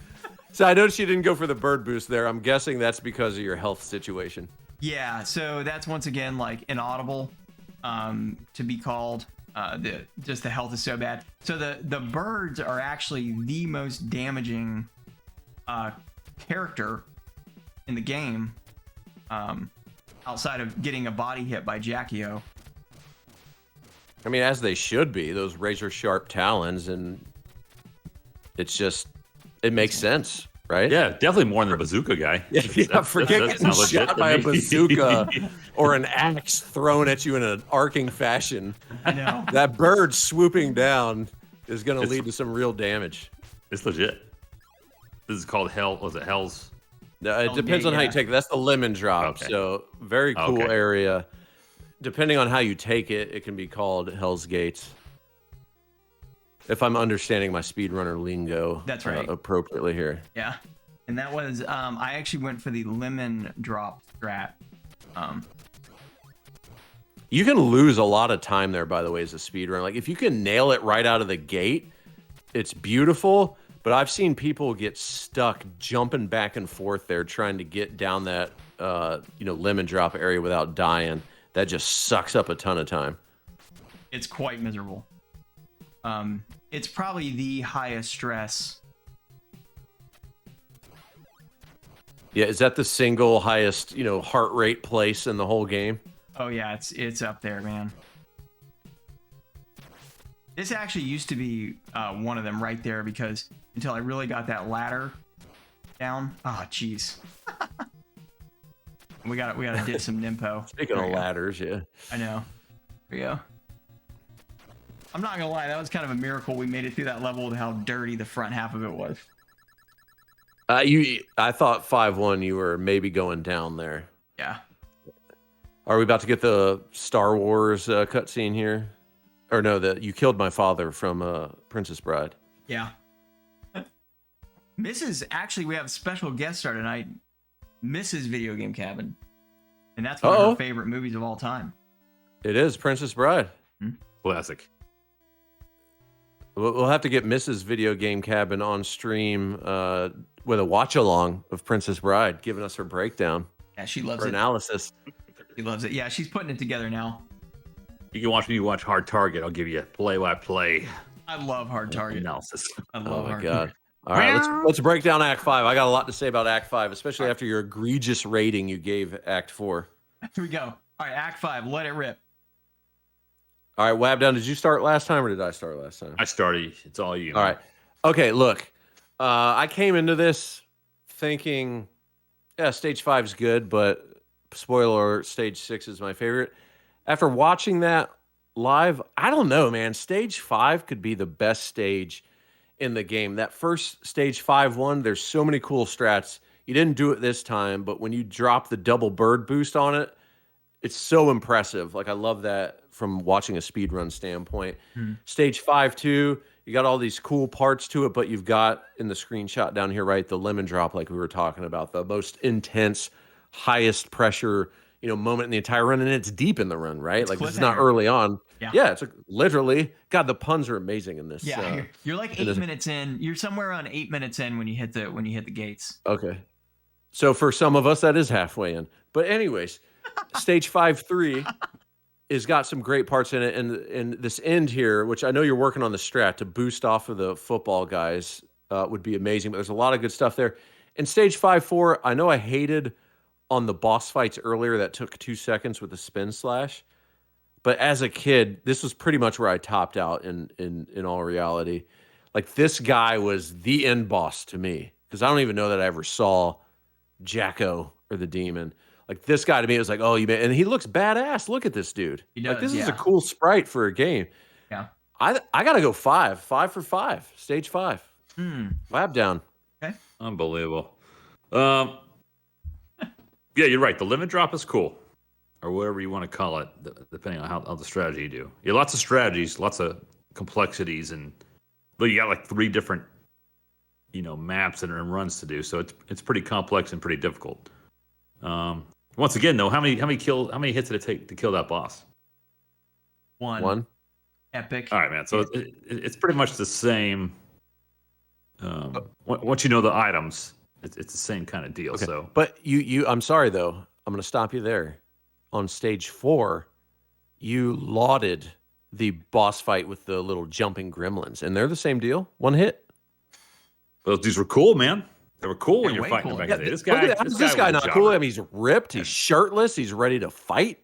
So I noticed you didn't go for the bird boost there. I'm guessing that's because of your health situation. Yeah, so that's once again like inaudible to be called. The health is so bad. So the birds are actually the most damaging character in the game, outside of getting a body hit by Jackie-O. I mean, as they should be, those razor sharp talons, and it's just, it makes sense, right? Yeah, definitely more than the bazooka guy. Yeah, forget that getting sounds legit shot to by a me. bazooka or an axe thrown at you in an arcing fashion. I know. That bird swooping down is going to It's- lead to some real damage. It's legit. This is called Hell. Was it Hell's? It depends on how you yeah. take it. That's the lemon drop. Okay. So very cool Okay. area. Depending on how you take it, it can be called Hell's Gates. If I'm understanding my speedrunner lingo That's right. appropriately here. Yeah, and that was I actually went for the lemon drop strat. You can lose a lot of time there, by the way, as a speedrunner. Like, if you can nail it right out of the gate, it's beautiful. But I've seen people get stuck jumping back and forth there trying to get down that, lemon drop area without dying. That just sucks up a ton of time. It's quite miserable. It's probably the highest stress. Yeah, is that the single highest, heart rate place in the whole game? Oh yeah, it's up there, man. This actually used to be one of them right there because until I really got that ladder down. Oh, jeez. we gotta did some Nimpo. Speaking There of we go. ladders, yeah. I know. There we go. I'm not gonna lie, that was kind of a miracle we made it through that level with how dirty the front half of it was. I thought 5-1 you were maybe going down there. Yeah. Are we about to get the Star Wars cutscene here? Or no, you killed my father from Princess Bride. Yeah. Actually, we have a special guest star tonight, Mrs. Video Game Cabin. And that's one of her favorite movies of all time. It is Princess Bride. Classic. We'll have to get Mrs. Video Game Cabin on stream with a watch along of Princess Bride, giving us her breakdown Yeah, she loves for it. analysis. She loves it. Yeah, she's putting it together now. You can watch me watch Hard Target. I'll give you play-by-play I love Hard Target. analysis. I Oh love my Hard god! Target. All right, let's break down Act 5. I got a lot to say about Act 5, especially after your egregious rating you gave Act 4. Here we go. All right, Act 5. Let it rip. All right, Wabdown, did you start last time or did I start last time? I started. It's all you. All right. Okay, look. I came into this thinking, yeah, Stage 5 is good, but spoiler alert, Stage 6 is my favorite. After watching that live, I don't know, man. Stage 5 could be the best stage in the game. That first Stage 5-1, there's so many cool strats. You didn't do it this time, but when you drop the double bird boost on it, it's so impressive. Like, I love that from watching a speedrun standpoint. Stage 5-2, you got all these cool parts to it, but you've got in the screenshot down here, right, the lemon drop, like we were talking about, the most intense, highest pressure, moment in the entire run, and it's deep in the run, right? It's Like this is not cliffhanger. early on. Yeah. Yeah, it's literally. God, the puns are amazing in this. Yeah, you're like 8 minutes in. You're somewhere around 8 minutes in when you hit the gates. Okay. So for some of us, that is halfway in. But anyways, stage 5-3 has got some great parts in it, and this end here, which I know you're working on the strat to boost off of the football guys, would be amazing. But there's a lot of good stuff there. In stage 5-4, I know I hated on the boss fights earlier that took 2 seconds with the spin slash. But as a kid, this was pretty much where I topped out in all reality. Like this guy was the end boss to me because I don't even know that I ever saw Jacko or the demon. Like this guy to me was like, oh, and he looks badass. Look at this dude. He does, like this is a cool sprite for a game. Yeah. I gotta go 5 for 5, stage 5. Wabdown. Okay. Unbelievable. Yeah, you're right. The limit drop is cool, or whatever you want to call it, depending on how the strategy you do. Yeah, lots of strategies, lots of complexities, but you got like 3 different, maps and runs to do. So it's pretty complex and pretty difficult. Once again, though, how many hits did it take to kill that boss? One. Epic. All right, man. So it's pretty much the same. Once you know the items, it's the same kind of deal. Okay. So, but I'm sorry though. I'm going to stop you there. On stage 4, you lauded the boss fight with the little jumping gremlins, and they're the same deal. 1 hit. Well, these were cool, man. They were cool when you're fighting them back in the day. This guy not cool. I mean, he's ripped. He's shirtless. He's ready to fight.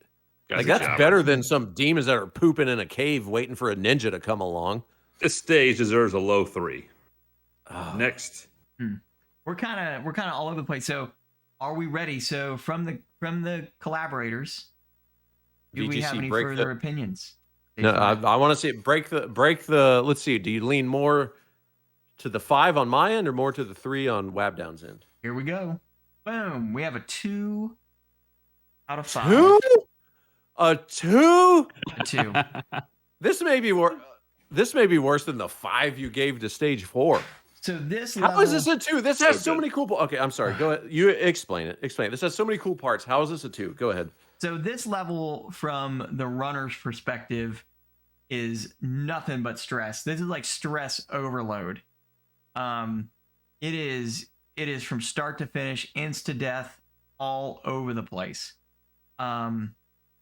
Like that's better than some demons that are pooping in a cave waiting for a ninja to come along. This stage deserves a low 3. Next. We're kind of all over the place. So, are we ready? So, from the collaborators, do we have any further opinions? No, I want to see it break the. Let's see. Do you lean more to the 5 on my end or more to the 3 on Wabdown's end? Here we go. Boom. We have a 2 out of 5. 2? A 2? A 2. This may be worse than the 5 you gave to stage 4. So this How is this a 2? This has so many cool. Okay, I'm sorry. Go ahead. You explain it. This has so many cool parts. How is this a 2? Go ahead. So this level, from the runner's perspective, is nothing but stress. This is like stress overload. It is from start to finish, insta death, all over the place. And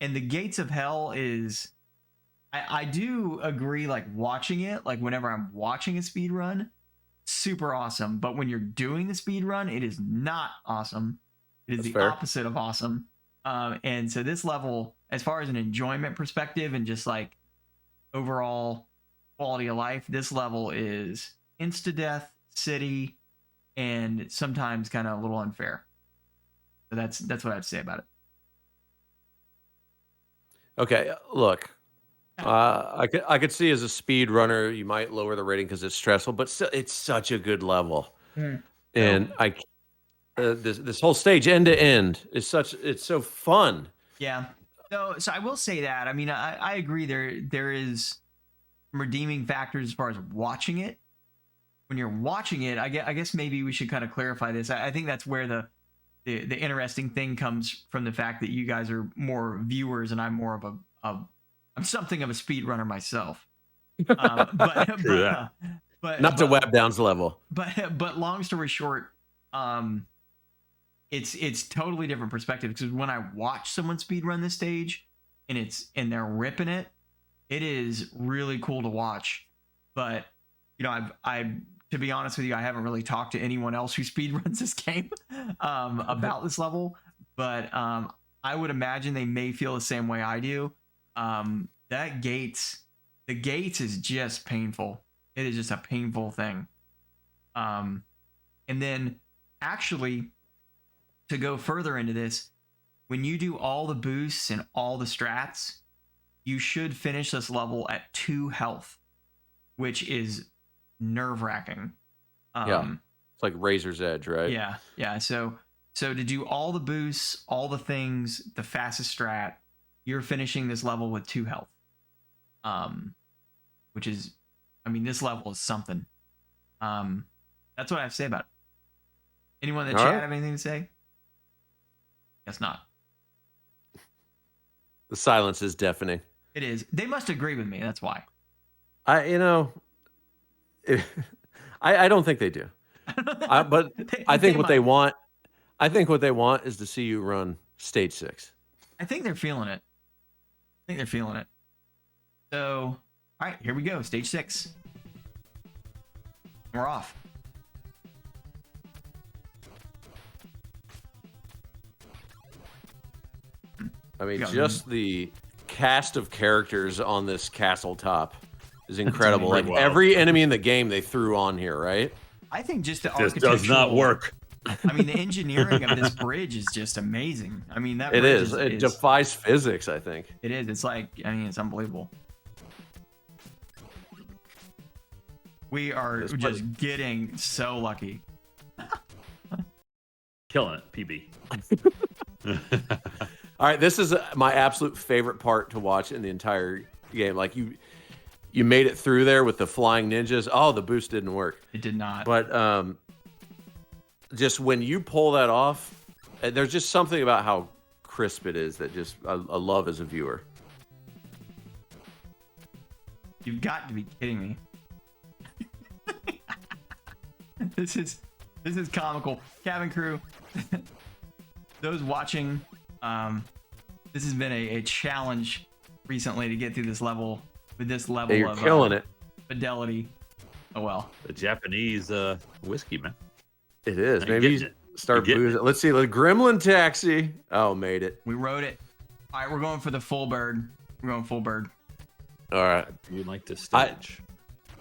the Gates of Hell is, I do agree. Like watching it, like whenever I'm watching a speed run, super awesome. But when you're doing the speed run, it is not awesome. It is the opposite of awesome. And so this level, as far as an enjoyment perspective and just like overall quality of life, this level is insta-death, city, and sometimes kind of a little unfair. So that's what I have to say about it. Okay, look. I could see as a speed runner, you might lower the rating because it's stressful, but still, it's such a good level. And this whole stage end to end is it's so fun. Yeah. So I will say that. I mean, I agree. There is redeeming factors as far as watching it. When you're watching it, I guess maybe we should kind of clarify this. I think that's where the interesting thing comes from, the fact that you guys are more viewers and I'm more of I'm something of a speedrunner myself. But not to Wabdown's level. But long story short, it's totally different perspective, because when I watch someone speedrun this stage and they're ripping it, it is really cool to watch. But I to be honest with you, I haven't really talked to anyone else who speedruns this game about this level, but I would imagine they may feel the same way I do. The gates is just painful. It is just a painful thing. And then actually, to go further into this, when you do all the boosts and all the strats, you should finish this level at 2 health, which is nerve-wracking. Yeah, it's like Razor's Edge, right? Yeah. So to do all the boosts, all the things, the fastest strat, you're finishing this level with 2 health, which is I mean, this level is something. That's what I have to say about it. Anyone in the All chat right. have anything to say? Guess not. The silence is deafening. It is. They must agree with me. That's why. I don't think they do. But I think what they want. I think what they want is to see you run stage 6. I think they're feeling it. So, all right, here we go. Stage 6. We're off. I mean, just the cast of characters on this castle top is incredible. Like every enemy in the game they threw on here, right? I think just the This does not work. I mean, the engineering of this bridge is just amazing. I mean, that It bridge is. It defies physics, I think. It is. It's like, I mean, it's unbelievable. We are just getting so lucky. Killing it, PB. All right, this is my absolute favorite part to watch in the entire game. Like you made it through there with the flying ninjas. Oh, the boost didn't work. It did not. But just when you pull that off, there's just something about how crisp it is that just I love as a viewer. You've got to be kidding me. This is comical. Cabin crew, those watching, this has been a challenge recently to get through this level with this level You're of killing it. Fidelity. Oh well. The Japanese whiskey, man. It is. Maybe you start boozing. Let's see. The Gremlin Taxi. Oh, made it. We wrote it. All right, we're going for the full bird. We're going full bird. All right. You like this stage?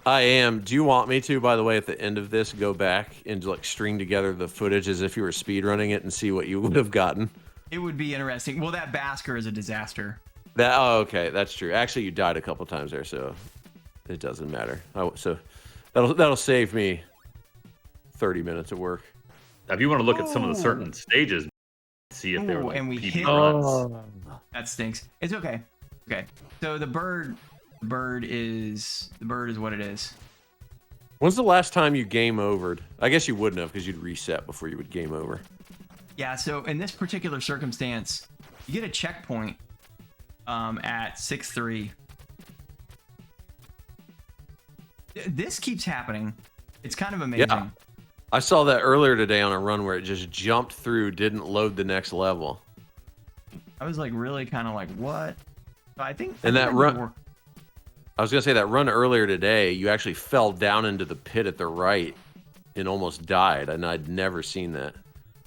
I am. Do you want me to, by the way, at the end of this, go back and like string together the footage as if you were speedrunning it and see what you would have gotten? It would be interesting. Well, that Basker is a disaster. Oh, okay, that's true. Actually, you died a couple times there, so it doesn't matter. So that'll save me 30 minutes of work. Now, if you want to look at some of the certain stages, see if they were like and we PB hit runs. That stinks. It's okay. Okay. So the bird is what it is. When's the last time you game overed? I guess you wouldn't have because you'd reset before you would game over. Yeah, so in this particular circumstance, you get a checkpoint at 6-3. This keeps happening. It's kind of amazing. Yeah. I saw that earlier today on a run where it just jumped through, didn't load the next level. I was like really kind of like, what? But I think that run, I was going to say that run earlier today, you actually fell down into the pit at the right and almost died, and I'd never seen that.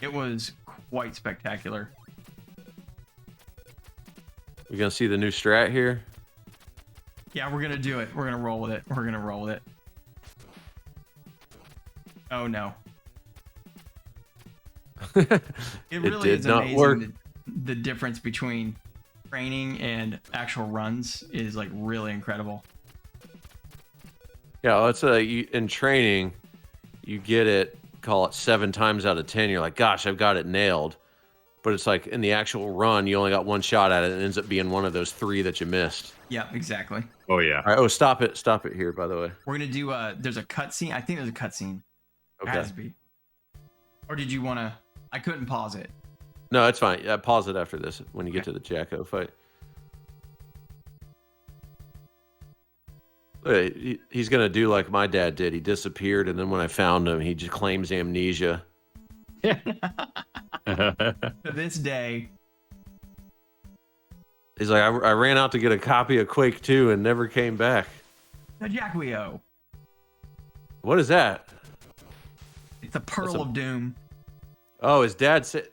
It was quite spectacular. We're going to see the new strat here? Yeah, we're going to do it. We're going to roll with it. Oh, no. It really is amazing. The difference between training and actual runs is like really incredible. Yeah, let's in training, you get it, call it 7 times out of 10. You're like, gosh, I've got it nailed. But it's like in the actual run, you only got one shot at it, and it ends up being one of those 3 that you missed. Yeah, exactly. Oh yeah. All right. Oh, stop it here. By the way, we're gonna do. There's a cutscene. I think there's a cutscene. Okay. It has to be. Or did you want to? I couldn't pause it. No, it's fine. Yeah, pause it after this when you get to the Jacko fight. He's gonna do like my dad did. He disappeared, and then when I found him, he just claims amnesia. To this day, he's like, I ran out to get a copy of Quake 2 and never came back. the Jackweo. What is that? It's a Pearl of Doom. Oh, his dad said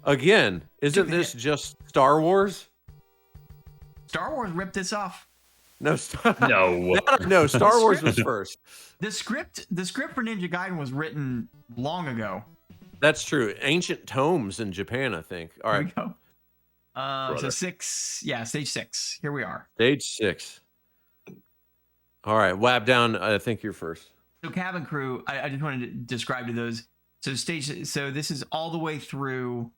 again. Isn't this just Star Wars? Star Wars ripped this off. No, no. Star Wars was first. The script for Ninja Gaiden was written long ago. That's true. Ancient tomes in Japan, I think. All right. Here we go. So 6, yeah, stage 6. Here we are. Stage 6. All right, wabdown. I think you're first. So cabin crew, I just wanted to describe to those. So this is all the way through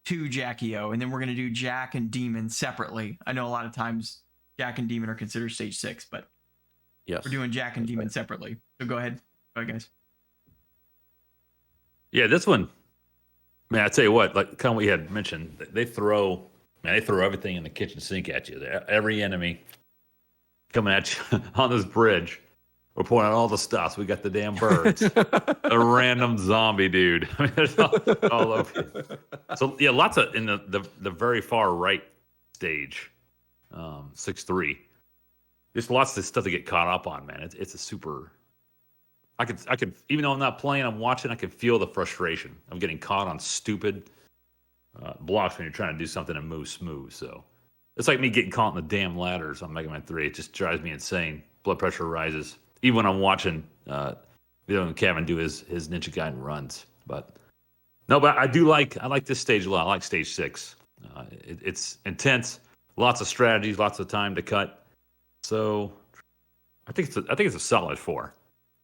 to Jackie O, and then we're gonna do Jack and Demon separately. I know a lot of times Jack and Demon are considered stage 6, but Yes. We're doing Jack and That's Demon right. separately. So go ahead. Go ahead, guys. Yeah, this one, man, I tell you what, like kind of what you had mentioned, they throw everything in the kitchen sink at you. Every enemy coming at you on this bridge. We're pouring out all the stuff. So we got the damn birds, a random zombie dude. I mean, there's all over you. So yeah, lots of in the very far right stage, 6-3. There's lots of stuff to get caught up on, man. It's a super. I could even though I'm not playing, I'm watching. I can feel the frustration of getting caught on stupid blocks when you're trying to do something and move smooth. So it's like me getting caught in the damn ladders on Mega Man 3. It just drives me insane. Blood pressure rises even when I'm watching Kevin do his Ninja Gaiden runs. But no, but I like this stage a lot. I like stage 6. It's intense, lots of strategies, lots of time to cut. So I think it's a solid 4.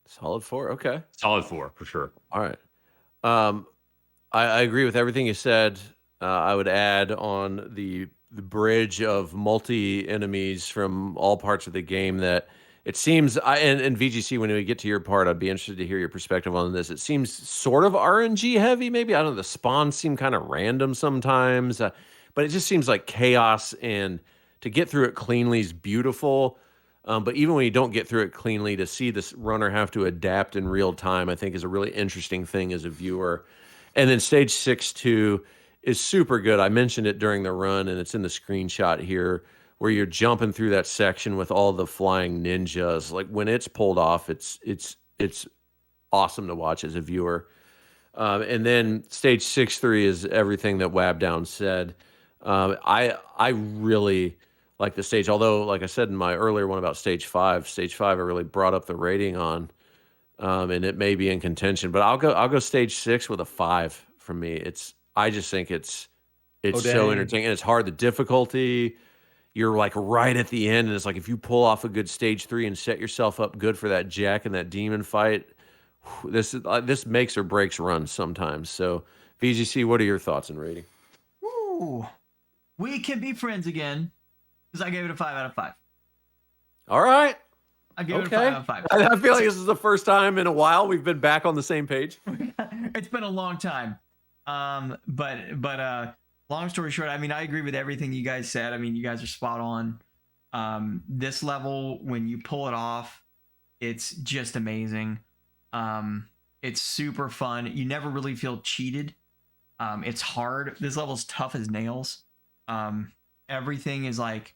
Solid 4. Okay. Solid 4 for sure. All right. I agree with everything you said. I would add on the bridge of multi enemies from all parts of the game that it seems. And VGC, when we get to your part, I'd be interested to hear your perspective on this. It seems sort of RNG heavy, maybe. I don't know. The spawns seem kind of random sometimes, but it just seems like chaos. And to get through it cleanly is beautiful. But even when you don't get through it cleanly, to see this runner have to adapt in real time, I think is a really interesting thing as a viewer. And then stage 6 too is super good. I mentioned it during the run, and it's in the screenshot here, where you're jumping through that section with all the flying ninjas. Like when it's pulled off, it's awesome to watch as a viewer. And then stage 6-3 is everything that Wabdown said. I really like the stage, although, like I said in my earlier one about stage 5, I really brought up the rating on, and it may be in contention, but I'll go stage 6 with a 5 from me. I just think it's so entertaining, and it's hard. The difficulty, you're like right at the end, and it's like if you pull off a good stage 3 and set yourself up good for that Jack and that demon fight, this makes or breaks runs sometimes. So VGC, what are your thoughts and rating? Ooh, we can be friends again because I gave it a 5 out of 5. All right. I gave it a 5 out of 5. I feel like this is the first time in a while we've been back on the same page. It's been a long time. But long story short, I mean, I agree with everything you guys said. I mean, you guys are spot on. This level, when you pull it off, it's just amazing. It's super fun. You never really feel cheated. It's hard. This level's tough as nails. Everything is like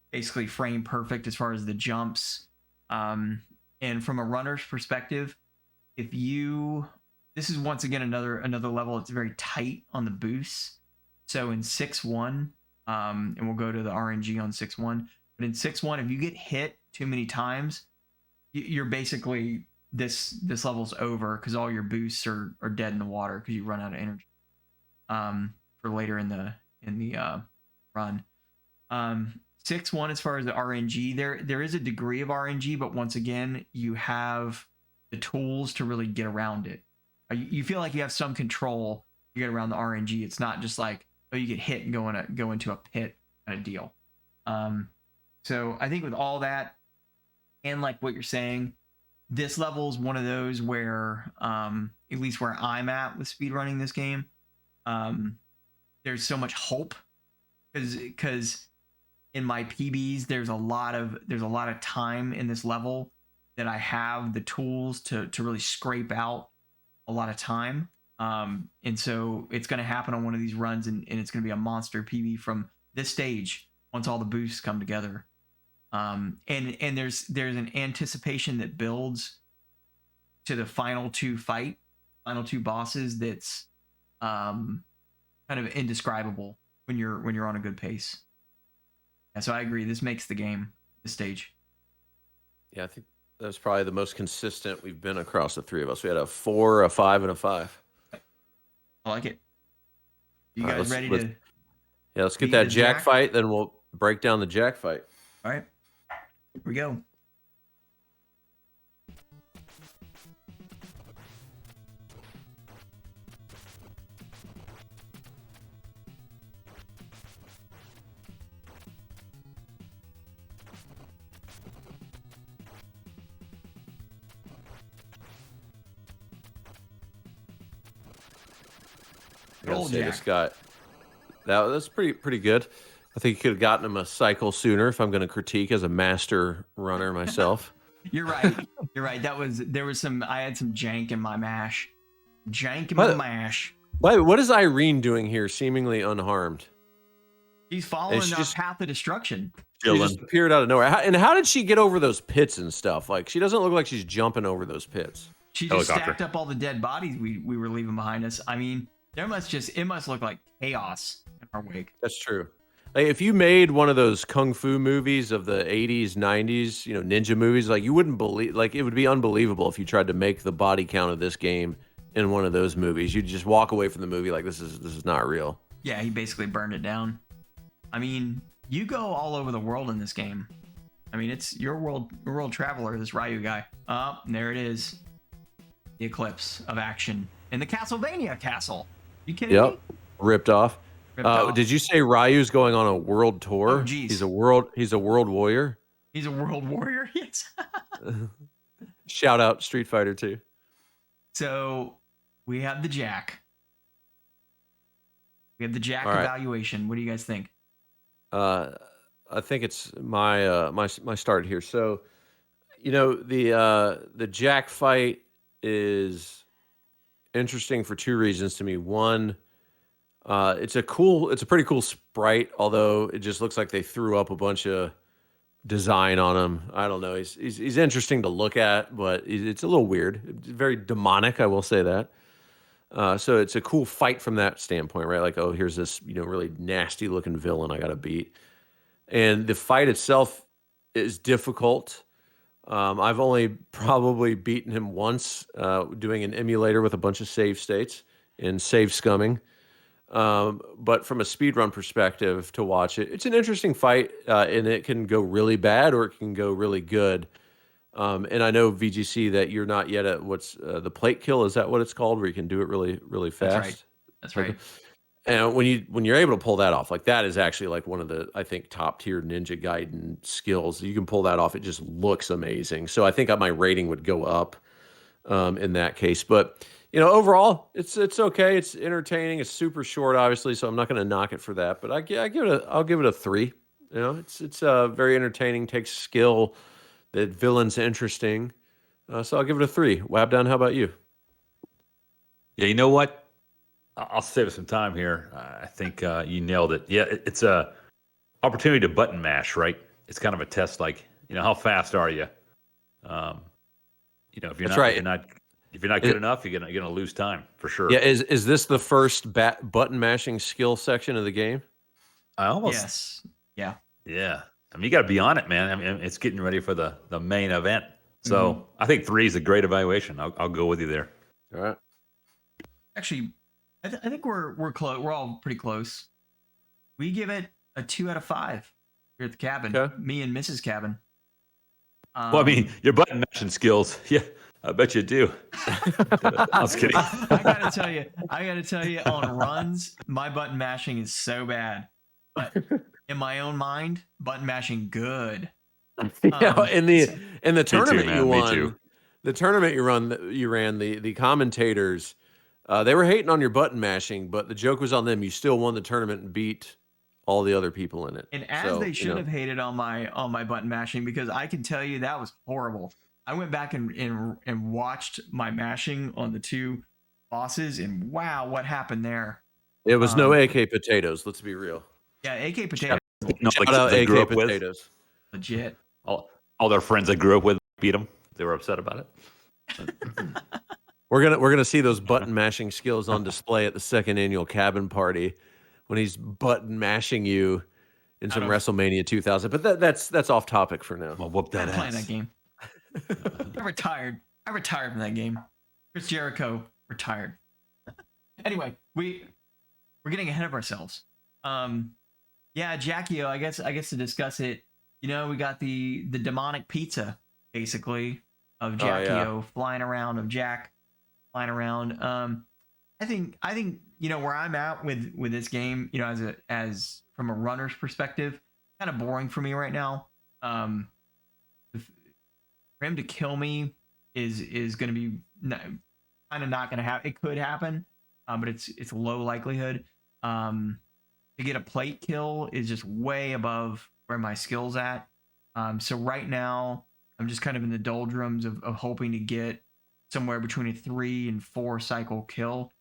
basically frame perfect as far as the jumps. And from a runner's perspective, this is once again another level. It's very tight on the boosts. So in 6-1, and we'll go to the RNG on 6-1, but in 6-1, if you get hit too many times, you're basically this level's over because all your boosts are dead in the water because you run out of energy. For later in the run. 6-1 as far as the RNG, there is a degree of RNG, but once again, you have the tools to really get around it. You feel like you have some control to get around the RNG. It's not just like, oh, you get hit and go into a pit kind of deal. So I think with all that, and like what you're saying, this level is one of those where, at least where I'm at with speedrunning this game, there's so much hope because in my PBs there's a lot of time in this level that I have the tools to really scrape out a lot of time, and so it's going to happen on one of these runs, and it's going to be a monster PB from this stage once all the boosts come together, and there's an anticipation that builds to the final two bosses that's kind of indescribable when you're on a good pace. Yeah, so I agree. This makes the game, this stage. Yeah, I think that's probably the most consistent we've been across the three of us. We had a 4, a 5, and a 5. I like it. You All right, guys ready to? Yeah, let's get that Jack fight, then we'll break down the Jack fight. All right, here we go. I gotta Old say, Jack. this guy, that's pretty good. I think you could have gotten him a cycle sooner if I'm going to critique as a master runner myself. You're right. You're right. There was some. I had some jank in my mash. Jank in my What? mash. What is Irene doing here, seemingly unharmed? She's following she our just- path of destruction. She just appeared out of nowhere. How did she get over those pits and stuff? Like, she doesn't look like she's jumping over those pits. She just stacked up all the dead bodies we were leaving behind us. I mean, it must look like chaos in our wake. That's true. Like, if you made one of those kung fu movies of the 80s, 90s, ninja movies, like, you wouldn't believe, like, it would be unbelievable if you tried to make the body count of this game in one of those movies. You'd just walk away from the movie like, this is not real. Yeah, he basically burned it down. I mean, you go all over the world in this game. I mean, it's your world traveler, this Ryu guy. Oh, there it is. The eclipse of action in the Castlevania castle. You kidding me? Ripped off. Off. Did you say Ryu's going on a world tour? Oh, geez. He's a world warrior. He's a world warrior. Yes. Shout out Street Fighter 2. So we have the Jack. We have the Jack All right. evaluation. What do you guys think? I think it's my my start here. So, the Jack fight is interesting for two reasons to me. One, it's a pretty cool sprite, although it just looks like they threw up a bunch of design on him. I don't know. He's interesting to look at, but it's a little weird. It's very demonic, I will say that. So it's a cool fight from that standpoint, right? Like, oh, here's this, really nasty looking villain I got to beat. And the fight itself is difficult. I've only probably beaten him once, doing an emulator with a bunch of save states and save scumming. But from a speedrun perspective to watch it, it's an interesting fight, and it can go really bad or it can go really good. And I know, VGC, that you're not yet at what's the plate kill. Is that what it's called, where you can do it really, really fast? That's right. And when you're able to pull that off, like, that is actually like one of the, I think, top tier Ninja Gaiden skills. You can pull that off. It just looks amazing. So I think my rating would go up in that case. But overall, it's okay. It's entertaining. It's super short, obviously, so I'm not going to knock it for that. But I'll give it a 3. It's very entertaining. Takes skill. The villain's interesting. So I'll give it a 3. Wabdown, how about you? Yeah, you know what? I'll save us some time here. I think you nailed it. Yeah, it's a opportunity to button mash, right? It's kind of a test, like, how fast are you? If you're not good enough, you're gonna lose time for sure. Yeah, is this the first button mashing skill section of the game? Yes. Yeah. Yeah. I mean, you got to be on it, man. I mean, it's getting ready for the main event. So I think 3 is a great evaluation. I'll go with you there. All right. Actually, I think we're close. We're all pretty close. We give it a 2 out of 5 here at the cabin. Okay. Me and Mrs. Cabin. Well, I mean, your button mashing skills. Yeah, I bet you do. I was kidding. I gotta tell you, on runs, my button mashing is so bad. But in my own mind, button mashing good. In the tournament you won, Me too. The tournament you ran, the commentators, they were hating on your button mashing, but the joke was on them. You still won the tournament and beat all the other people in it. And as they should have hated on my button mashing, because I can tell you that was horrible. I went back and watched my mashing on the 2 bosses, and wow, what happened there? It was no AK potatoes. Let's be real. Yeah, AK potatoes. Shout out AK potatoes. Legit. All their friends I grew up with beat them. They were upset about it. We're gonna see those button mashing skills on display at the 2nd annual cabin party when he's button mashing you in some WrestleMania 2000. But that's off topic for now. I'll whoop that I'm ass. playing that game. I retired from that game. Chris Jericho retired. Anyway, we're getting ahead of ourselves. Yeah, Jackio, I guess to discuss it, we got the demonic pizza, basically, of Jackio flying around, of Jack flying around. I think where I'm at with this game, as from a runner's perspective, kind of boring for me right now. For him to kill me is going to be kind of not going to happen. It could happen. but it's low likelihood. To get a plate kill is just way above where my skill's at. So right now, I'm just kind of in the doldrums of hoping to get somewhere between a 3 and 4 cycle kill.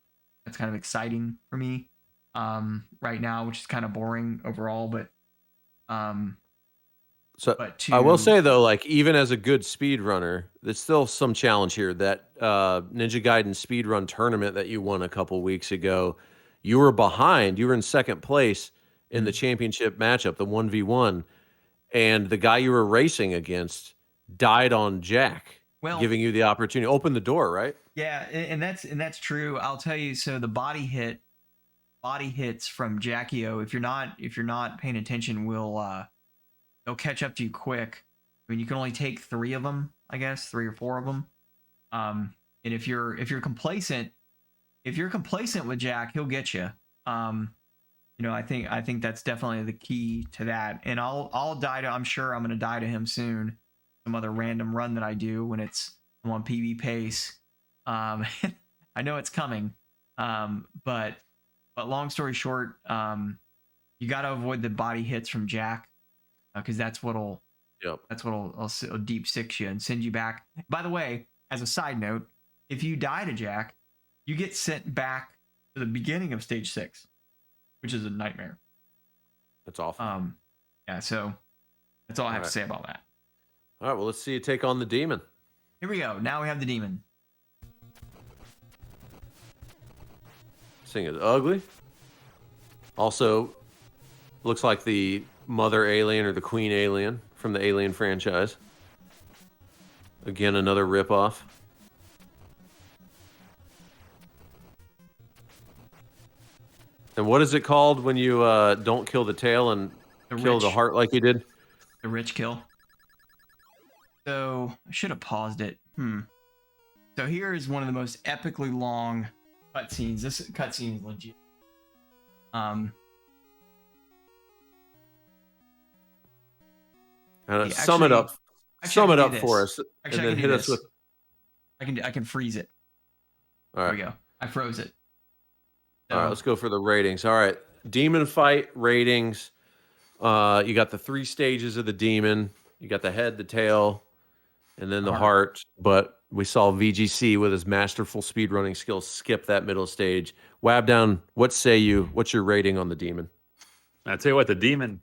That's kind of exciting for me right now, which is kind of boring overall. But So but I will to say though, like even as a good speedrunner, there's still some challenge here. That Ninja Gaiden speedrun tournament that you won a couple weeks ago, you were behind. You were in second place in the championship matchup, the 1v1, and the guy you were racing against died on Jack, well, giving you the opportunity. Open the door, right? yeah, and that's true. I'll tell you. So the body hits from Jackio, if you're not paying attention, will they'll catch up to you quick. I mean, you can only take 3 of them, I guess, 3 or 4 of them. And if you're complacent, with Jack, he'll get you. I think that's definitely the key to that. And I'll die to. I'm sure I'm gonna die to him soon. Some other random run that I do when I'm on PB pace. I know it's coming. But long story short, you got to avoid the body hits from Jack because that's what'll deep six you and send you back. By the way, as a side note, if you die to Jack, you get sent back to the beginning of stage 6, which is a nightmare. That's awful. Yeah. So that's all I have to say about that. All right. Well, let's see you take on the demon. Here we go. Now we have the demon. This thing is ugly. Also, looks like the mother alien or the queen alien from the Alien franchise. Again, another ripoff. And what is it called when you don't kill the tail and kill the heart like you did? The rich kill. So I should have paused it. So here is one of the most epically long cutscenes. This cutscene is legit. Sum it up. Sum it up for us, and then hit us with. I can freeze it. All right. There we go. I froze it. All right, let's go for the ratings. All right, demon fight ratings. You got the 3 stages of the demon. You got the head, the tail, and then the heart. But we saw VGC with his masterful speedrunning skills skip that middle stage. Wabdown, what say you? What's your rating on the demon? I tell you what, the demon.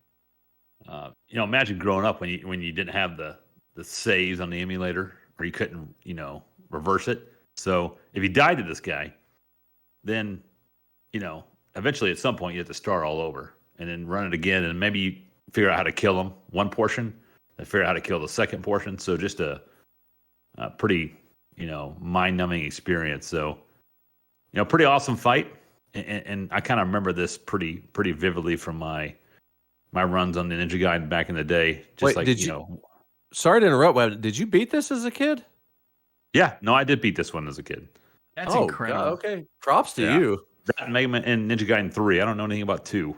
Imagine growing up when you didn't have the saves on the emulator, or you couldn't reverse it. So if you died to this guy, then eventually at some point you have to start all over and then run it again, and maybe you figure out how to kill him one portion and figure out how to kill the second portion. So just a pretty mind-numbing experience. So pretty awesome fight, and I kind of remember this pretty vividly from my runs on the Ninja Gaiden back in the day. Just Sorry to interrupt, Web. Did you beat this as a kid? Yeah, no, I did beat this one as a kid. That's incredible. God, okay, props to you. That Mega Man and Ninja Gaiden 3. I don't know anything about 2.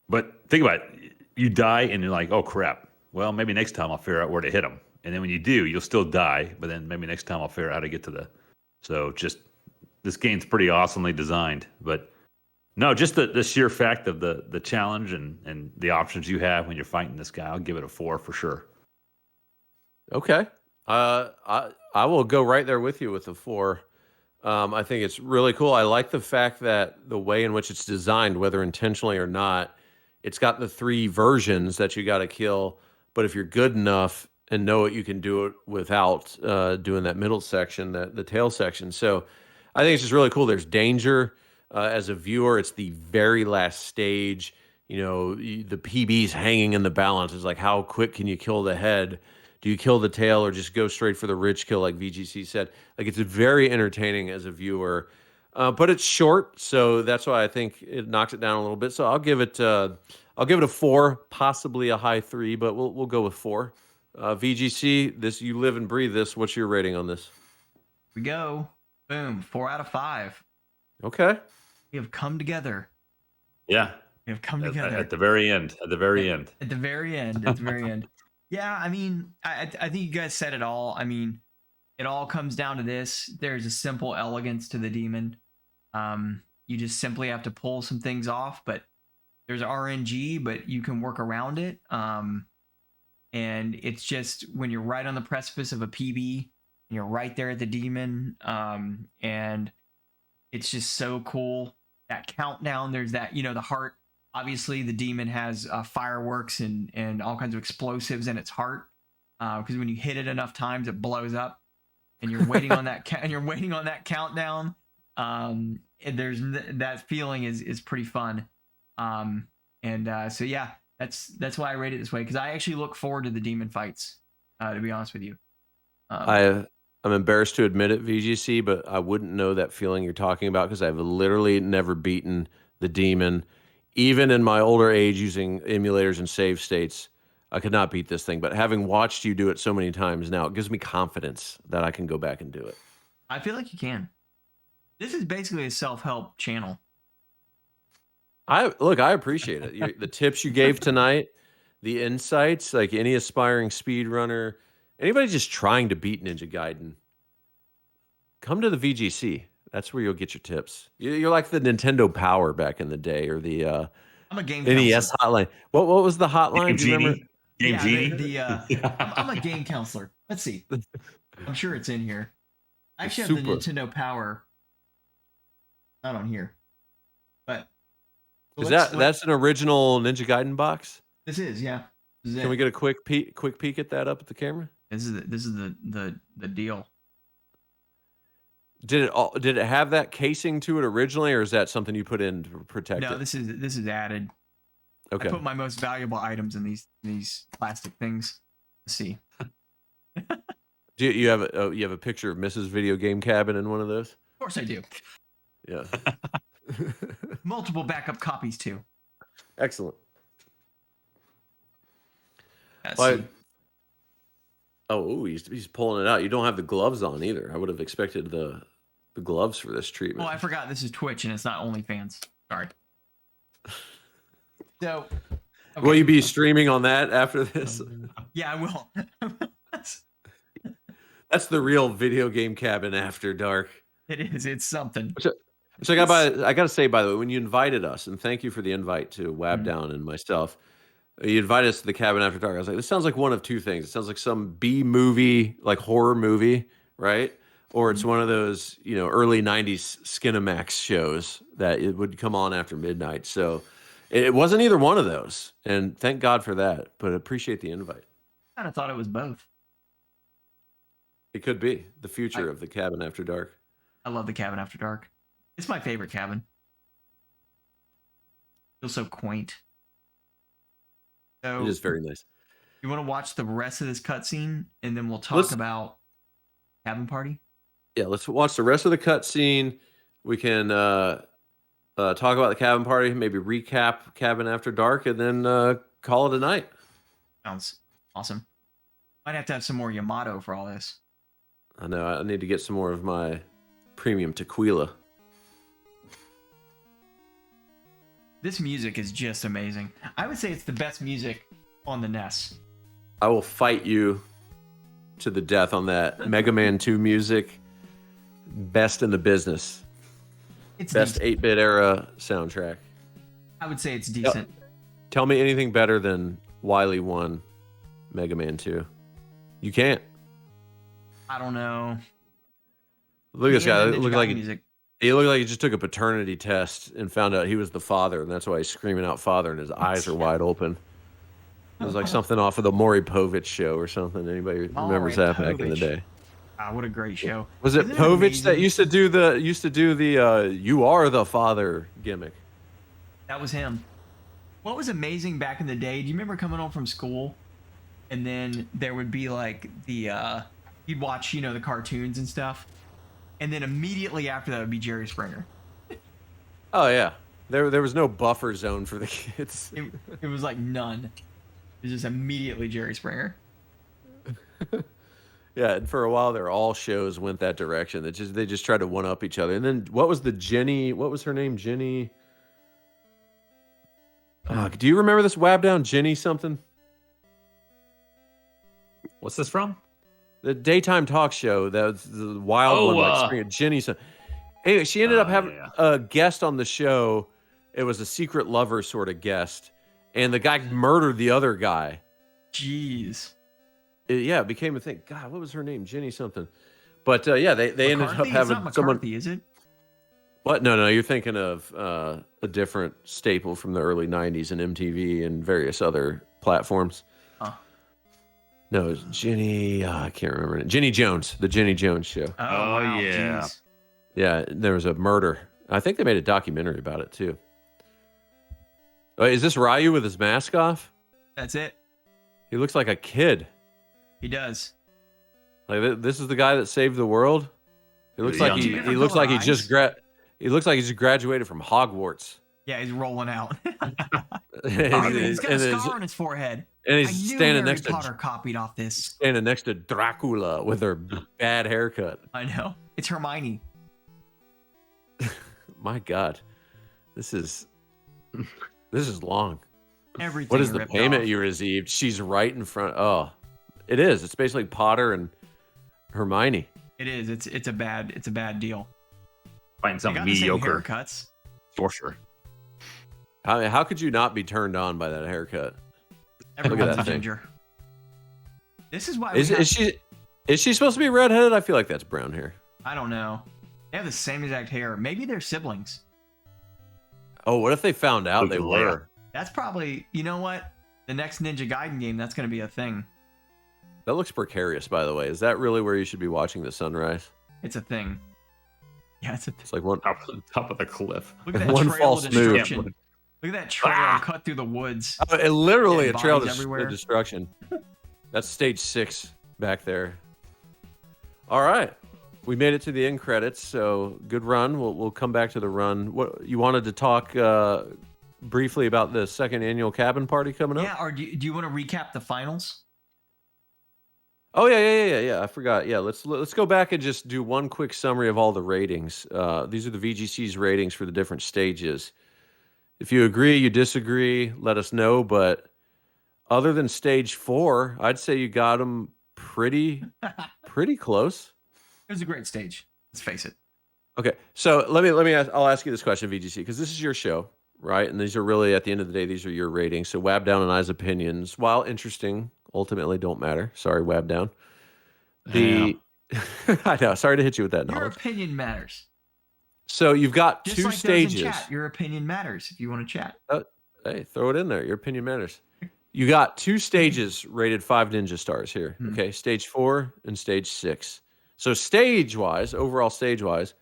But think about it. You die and you're like, oh crap. Well, maybe next time I'll figure out where to hit him. And then when you do, you'll still die. But then maybe next time I'll figure out how to get to the. So just this game's pretty awesomely designed. But no, just the sheer fact of the challenge and the options you have when you're fighting this guy, I'll give it a 4 for sure. Okay. I will go right there with you with a 4. I think it's really cool. I like the fact that the way in which it's designed, whether intentionally or not, it's got the 3 versions that you got to kill. But if you're good enough and know it, you can do it without doing that middle section, the tail section. So I think it's just really cool. There's danger. As a viewer, it's the very last stage. The PB's hanging in the balance. It's like, how quick can you kill the head? Do you kill the tail or just go straight for the rich kill like VGC said? Like, it's very entertaining as a viewer, but it's short, so that's why I think it knocks it down a little bit. So I'll give it a 4, possibly a high 3, but we'll go with 4. VGC, this you live and breathe this. What's your rating on this? We go. Boom. 4 out of 5. Okay. We have come together. Yeah. We have come together. At the very end. At the very end. At the very end. At the very end. Yeah, I mean, I think you guys said it all. I mean, it all comes down to this. There's a simple elegance to the demon. You just simply have to pull some things off, but there's RNG, but you can work around it. And it's just when you're right on the precipice of a PB, and you're right there at the demon, and it's just so cool. That countdown, there's that, the heart. Obviously, the demon has fireworks and all kinds of explosives in its heart, because when you hit it enough times, it blows up, and you're waiting on that countdown. And there's that feeling is pretty fun. So yeah, that's why I rate it this way, because I actually look forward to the demon fights. To be honest with you, I'm embarrassed to admit it, VGC, but I wouldn't know that feeling you're talking about because I've literally never beaten the demon. Even in my older age, using emulators and save states, I could not beat this thing. But having watched you do it so many times now, it gives me confidence that I can go back and do it. I feel like you can. This is basically a self-help channel. I appreciate it. The tips you gave tonight, the insights, like any aspiring speedrunner, anybody just trying to beat Ninja Gaiden, come to the VGC. That's where you'll get your tips. You're like the Nintendo Power back in the day, or the I'm a game NES counselor. hotline. What was the hotline? Do you remember? Game Genie? I'm a game counselor. Let's see. I'm sure it's in here. I actually have the Nintendo Power. Not on here, but that's an original Ninja Gaiden box? This is, yeah. Can we get a quick peek at that up at the camera? This is the deal. Did it have that casing to it originally, or is that something you put in to protect it? No, this is added. Okay. I put my most valuable items in these plastic things. Let's see. Do you have a picture of Mrs. Video Game Cabin in one of those? Of course I do. Yeah. Multiple backup copies too. Excellent. He's pulling it out. You don't have the gloves on either. I would have expected the gloves for this treatment. Oh, I forgot this is Twitch and it's not OnlyFans. Sorry. So, okay. Will you be streaming on that after this? Yeah, I will. That's the real Video Game Cabin after dark. It is. It's something. So I got to say, by the way, when you invited us, and thank you for the invite to Wabdown and myself, you invited us to the Cabin After Dark. I was like, this sounds like one of two things. It sounds like some B movie, like horror movie, right? Or it's one of those, early 90s Skinamax shows that it would come on after midnight. So it wasn't either one of those. And thank God for that. But I appreciate the invite. I kind of thought it was both. It could be the future of the Cabin After Dark. I love the Cabin After Dark. It's my favorite cabin. Feels so quaint. So it is very nice. You want to watch the rest of this cutscene, and then we'll talk about Cabin Party? Yeah, let's watch the rest of the cutscene. We can talk about the Cabin Party, maybe recap Cabin After Dark, and then call it a night. Sounds awesome. Might have to have some more Yamato for all this. I know. I need to get some more of my premium tequila. This music is just amazing. I would say it's the best music on the NES. I will fight you to the death on that. Mega Man 2 music, best in the business. It's best 8-bit era soundtrack. I would say it's decent. Tell me anything better than Wily 1, Mega Man 2. You can't. I don't know. Look at this guy. He looked like he just took a paternity test and found out he was the father, and that's why he's screaming out "father," and his eyes are wide open. It was like something off of the Maury Povich show or something. Anybody remembers that back in the day? What a great show! Was it Povich that used to do the "You are the father" gimmick? That was him. What was amazing back in the day? Do you remember coming home from school, and then there would be like the you'd watch the cartoons and stuff. And then immediately after that would be Jerry Springer. Oh yeah, there was no buffer zone for the kids. It was like none. It was just immediately Jerry Springer. Yeah, and for a while there, all shows went that direction. They just tried to one up each other. And then what was her name? Jenny. Do you remember this Wabdown? Jenny something? What's this from? the daytime talk show. That's the wild one, like Spring Ginny. Anyway, she ended up having a guest on the show. It was a secret lover sort of guest, and the guy murdered the other guy. Jeez. It became a thing. God, what was her name? Jenny something. But they ended up having it's not someone. McCarthy, is it? What? No, you're thinking of a different staple from the early '90s and MTV and various other platforms. No, it's Jenny. I can't remember it. Jenny Jones, the Jenny Jones show. Oh wow, yeah, geez. Yeah. There was a murder. I think they made a documentary about it too. Is this Ryu with his mask off? That's it. He looks like a kid. He does. Like this is the guy that saved the world. He looks like he looks like he just graduated from Hogwarts. Yeah, he's rolling out. and He's got a scar on his forehead. And he's standing next to Potter copied off this. Standing next to Dracula with her bad haircut. I know. It's Hermione. My God, this is long. Everything. What is the payment you received? She's right in front. Oh, it is. It's basically Potter and Hermione. It is. It's a bad deal. Find some got mediocre the same haircuts. sorcerer. How could you not be turned on by that haircut? Everyone's a ginger. This is why. Is she supposed to be redheaded? I feel like that's brown hair. I don't know. They have the same exact hair. Maybe they're siblings. Oh, what if they found out they were? That's probably. You know what? The next Ninja Gaiden game, that's going to be a thing. That looks precarious, by the way. Is that really where you should be watching the sunrise? It's a thing. Yeah, it's a thing. It's like one top of the cliff. Look at that one trail false of move. destruction. Look at that trail cut through the woods. Literally And a trail bodies everywhere. of destruction. That's stage 6 back there. All right. We made it to the end credits, so good run. We'll come back to the run. What you wanted to talk briefly about the second annual cabin party coming up? Yeah, or do you want to recap the finals? Oh yeah. I forgot. Yeah, let's go back and just do one quick summary of all the ratings. These are the VGC's ratings for the different stages. If you agree, you disagree, let us know. But other than stage 4, I'd say you got them pretty close. It was a great stage. Let's face it. Okay, so let me ask. I'll ask you this question, VGC, because this is your show, right? And these are really, at the end of the day, these are your ratings. So Wabdown and I's opinions, while interesting, ultimately don't matter. Sorry, Wabdown. I know. Sorry to hit you with that Your knowledge. opinion matters. So you've got Just two like stages. those in chat, your opinion matters if you want to chat. Hey, throw it in there. Your opinion matters. You got 2 stages rated 5 ninja stars here. Okay, stage 4 and stage 6. So stage-wise, overall stage-wise,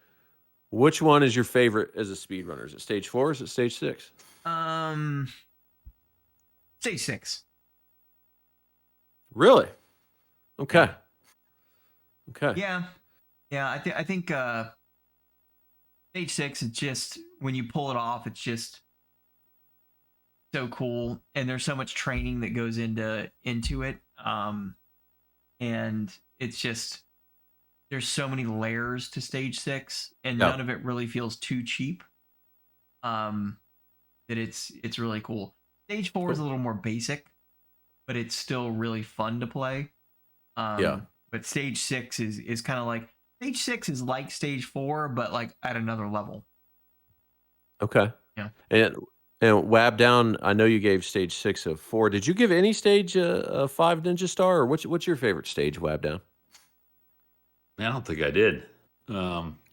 which one is your favorite as a speedrunner? Is it stage 4 or is it stage 6? Stage 6. Really? Okay. Yeah. I think stage 6 is just, when you pull it off, it's just so cool, and there's so much training that goes into it. And it's just, there's so many layers to stage 6, and none of it really feels too cheap. That it's really cool. Stage 4 is a little more basic, but it's still really fun to play. But stage 6 is kind of like, stage 6 is like stage 4, but like at another level. Okay. Yeah. And Wabdown, I know you gave stage 6 a 4. Did you give any stage a 5 ninja star, or what's your favorite stage, Wabdown? I don't think I did.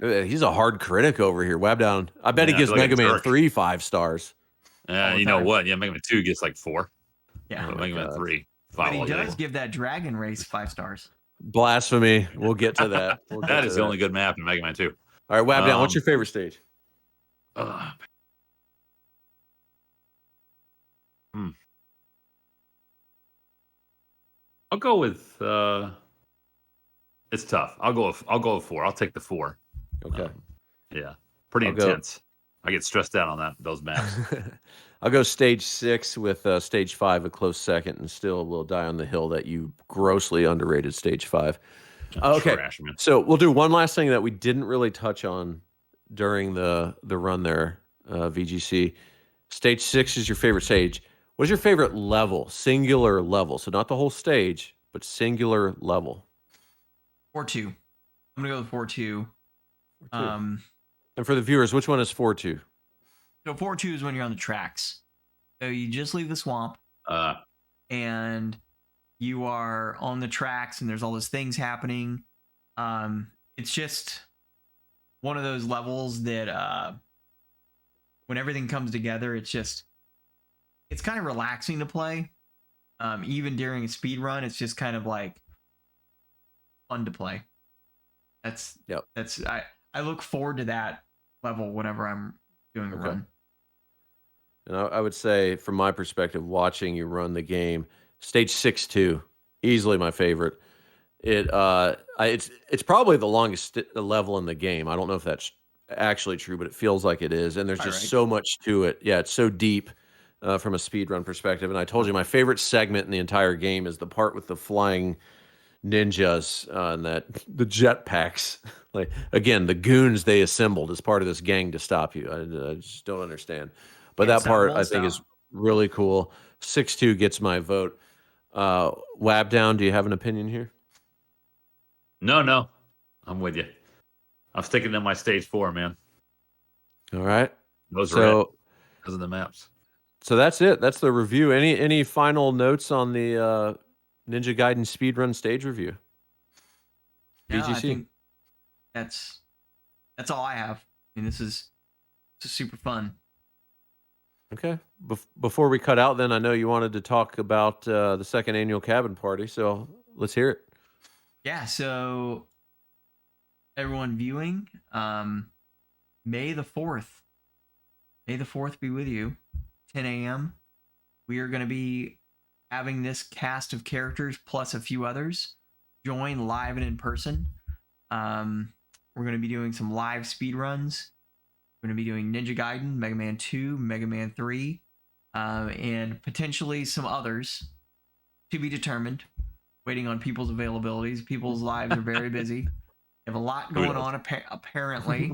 He's a hard critic over here, Wabdown. I bet he gives Mega Man 3 5 stars. You know what? Yeah, Mega Man 2 gets like 4. Yeah. Mega Man 3, 5. But he does give that Dragon Race 5 stars. Blasphemy. We'll get to that. That is the only good map in Mega Man 2. All right, Wabdown, what's your favorite stage? I'll go with. It's tough. I'll go with 4. I'll take the 4. Okay. Yeah, pretty intense. I get stressed out on those maps. I'll go stage 6 with stage 5 a close second, and still will die on the hill that you grossly underrated stage 5. Okay, Trash, man. So we'll do one last thing that we didn't really touch on during the run there, VGC. Stage 6 is your favorite stage. What is your favorite level? Singular level. So not the whole stage, but singular level. 4-2. I'm gonna go with 4-2. 4-2. And for the viewers, which one is 4-2? So 4-2 is when you're on the tracks. So you just leave the swamp, and you are on the tracks, and there's all those things happening. It's just one of those levels that when everything comes together, it's kind of relaxing to play. Even during a speed run, it's just kind of like fun to play. I look forward to that level whenever I'm doing a run. And I would say, from my perspective, watching you run the game, stage 6-2, easily my favorite. It's probably the longest level in the game. I don't know if that's actually true, but it feels like it is. And there's just so much to it. Yeah, it's so deep from a speedrun perspective. And I told you my favorite segment in the entire game is the part with the flying ninjas and the jetpacks. Like, again, the goons they assembled as part of this gang to stop you. I just don't understand. But that part I think is really cool. 6-2 gets my vote. Wabdown, do you have an opinion here? No, I'm with you. I'm sticking to my stage 4, man. All right. Those are because of the maps. So that's it. That's the review. Any final notes on the Ninja Gaiden speedrun stage review? No, I think that's all I have. I mean, this is super fun. Okay. Before we cut out, then, I know you wanted to talk about the second annual cabin party, so let's hear it. Yeah. So everyone viewing, May the 4th. May the 4th be with you. 10 a.m. We are going to be having this cast of characters plus a few others join live and in person. We're going to be doing some live speed runs. We're going to be doing Ninja Gaiden, Mega Man 2, Mega Man 3, and potentially some others to be determined. Waiting on people's availabilities. People's lives are very busy. They have a lot going on apparently,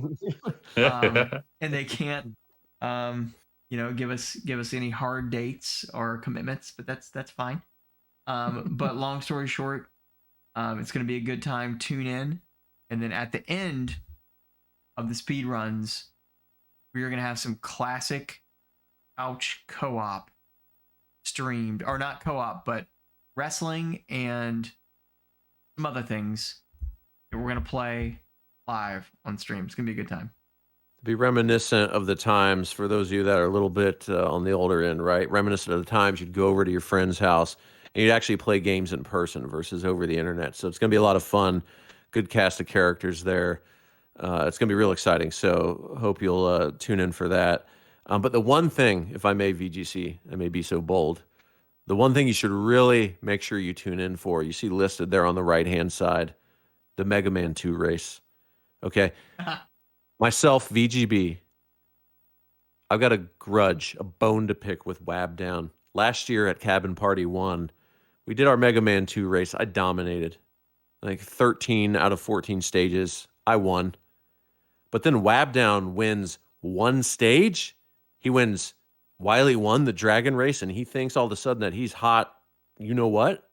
and they can't, give us any hard dates or commitments. But that's fine. But long story short, it's going to be a good time. Tune in, and then at the end of the speed runs, we are going to have some classic couch co-op streamed, or not co-op, but wrestling and some other things that we're going to play live on stream. It's going to be a good time. Be reminiscent of the times, for those of you that are a little bit on the older end, right? Reminiscent of the times you'd go over to your friend's house and you'd actually play games in person versus over the internet. So it's going to be a lot of fun. Good cast of characters there. It's going to be real exciting. So hope you'll tune in for that. But the one thing, if I may, VGC, I may be so bold, the one thing you should really make sure you tune in for, you see listed there on the right-hand side, the Mega Man 2 race. Okay? Myself, VGB, I've got a grudge, a bone to pick with Wabdown. Last year at Cabin Party 1, we did our Mega Man 2 race. I dominated. Like 13 out of 14 stages. I won. But then Wabdown wins one stage. He wins Wily won the dragon race, and he thinks all of a sudden that he's hot. You know what?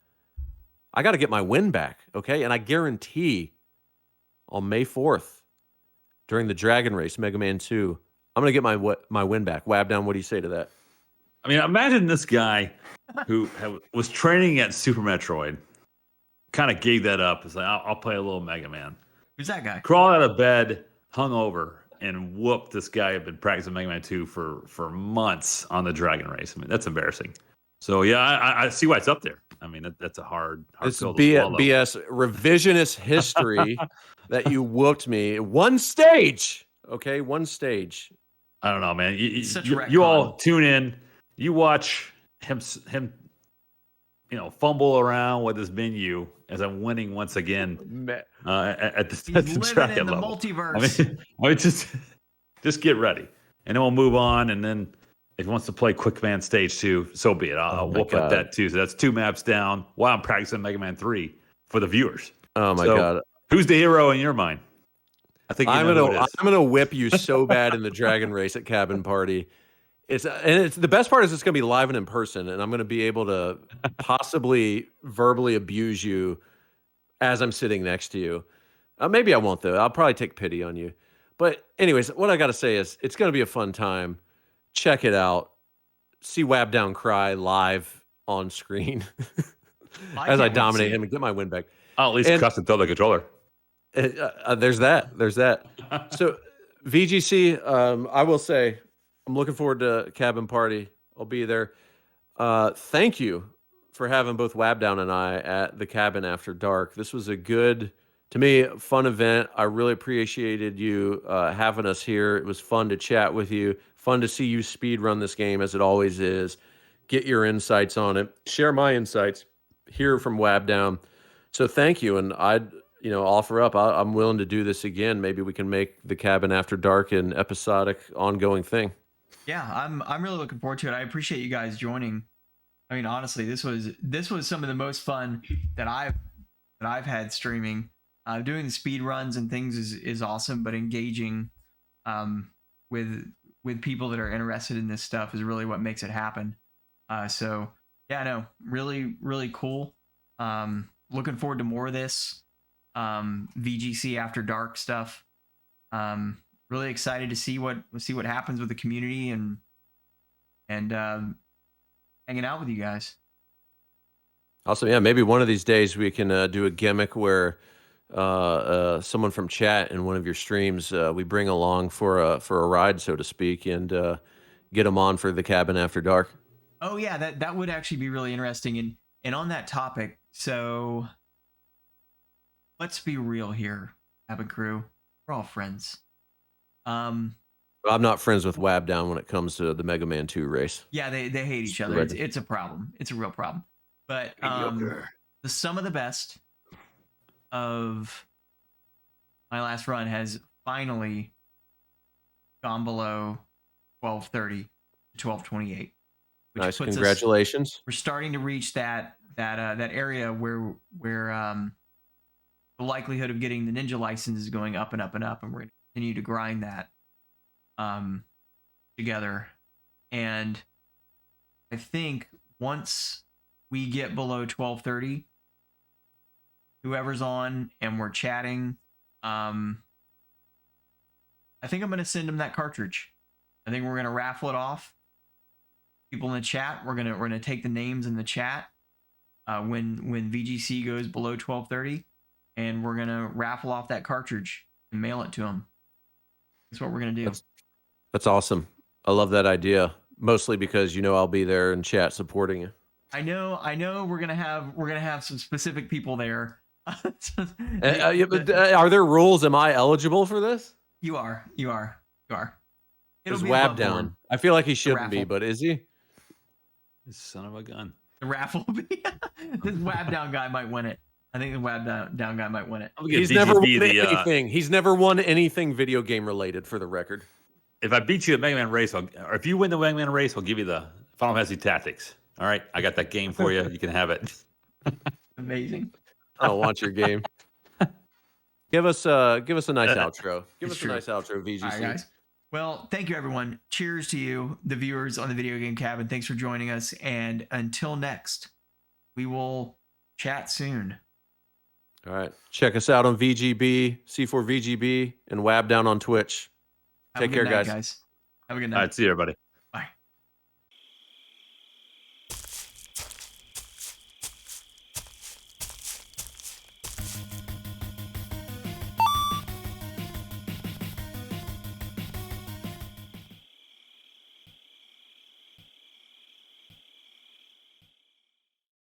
I got to get my win back, okay? And I guarantee on May 4th, during the dragon race, Mega Man 2, I'm going to get my win back. Wabdown, what do you say to that? I mean, imagine this guy who was training at Super Metroid, kind of gave that up. It's like, I'll play a little Mega Man. Who's that guy? Crawled out of bed, hungover, and whooped this guy who had been practicing Mega Man 2 for months on the Dragon Race. I mean, that's embarrassing. So, yeah, I see why it's up there. I mean, that's a hard pill to swallow. BS revisionist history that you whooped me. One stage, okay? One stage. I don't know, man. You all tune in. You watch him fumble around with his menu as I'm winning once again at the track in the level. Multiverse. I mean, just get ready, and then we'll move on. And then if he wants to play Quick Man Stage 2, so be it. I'll whoop at that too. So that's 2 maps down while I'm practicing Mega Man 3 for the viewers. Oh my God! Who's the hero in your mind? I think I'm gonna whip you so bad in the Dragon Race at Cabin Party. It's the best part is it's going to be live and in person, and I'm going to be able to possibly verbally abuse you as I'm sitting next to you. Maybe I won't though. I'll probably take pity on you. But anyways, what I got to say is it's going to be a fun time. Check it out. See Wabdown cry live on screen as I dominate him and get my win back. I'll at least custom throw the controller. There's that. There's that. So VGC, I will say I'm looking forward to Cabin Party. I'll be there. Thank you for having both Wabdown and I at the Cabin After Dark. This was a good, to me, fun event. I really appreciated you having us here. It was fun to chat with you. Fun to see you speed run this game as it always is. Get your insights on it. Share my insights. Hear from Wabdown. So thank you, and I'd offer up. I'm willing to do this again. Maybe we can make the Cabin After Dark an episodic, ongoing thing. Yeah, I'm really looking forward to it. I appreciate you guys joining. I mean, honestly, this was some of the most fun that I've had streaming. Doing the speed runs and things is awesome, but engaging with people that are interested in this stuff is really what makes it happen. So yeah, no, really, really cool. Looking forward to more of this VGC After Dark stuff. Really excited to see what happens with the community and hanging out with you guys. Awesome. Yeah, maybe one of these days we can do a gimmick where someone from chat in one of your streams we bring along for a ride, so to speak, and get them on for the Cabin After Dark. Oh yeah, that would actually be really interesting. And on that topic, so let's be real here, Cabin Crew. We're all friends. I'm not friends with Wabdown when it comes to the Mega Man 2 race. Yeah, they hate each other. It's a problem. It's a real problem. But the sum of the best of my last run has finally gone below 1230 to 1228. Nice, congratulations. We're starting to reach that area where the likelihood of getting the Ninja license is going up and up and up, and we're going to continue to grind that together. And I think once we get below 1230, whoever's on and we're chatting, I think I'm going to send them that cartridge. I think we're going to raffle it off. People in the chat, we're gonna take the names in the chat when VGC goes below 1230, and we're gonna raffle off that cartridge and mail it to them. That's what we're gonna do. That's awesome. I love that idea. Mostly because I'll be there in chat supporting you. I know. We're gonna have some specific people there. Are there rules? Am I eligible for this? You are. It'll be Wabdown. I feel like he shouldn't be, but is he? This son of a gun. The raffle. This Wabdown guy might win it. I think the Wabdown guy might win it. He's never won anything. He's never won anything video game related, for the record. If I beat you at Mega Man Race, or if you win the Mega Man Race, I'll give you the Final Fantasy Tactics. All right, I got that game for you. You can have it. Amazing. I don't want your game. Give us a nice outro. Give us a nice outro, VGC. All right, guys. Well, thank you, everyone. Cheers to you, the viewers on the Video Game Cabin. Thanks for joining us. And until next, we will chat soon. All right. Check us out on VGB, C4VGB, and Wabdown on Twitch. Take care, guys. Have a good night. All right, see you, everybody.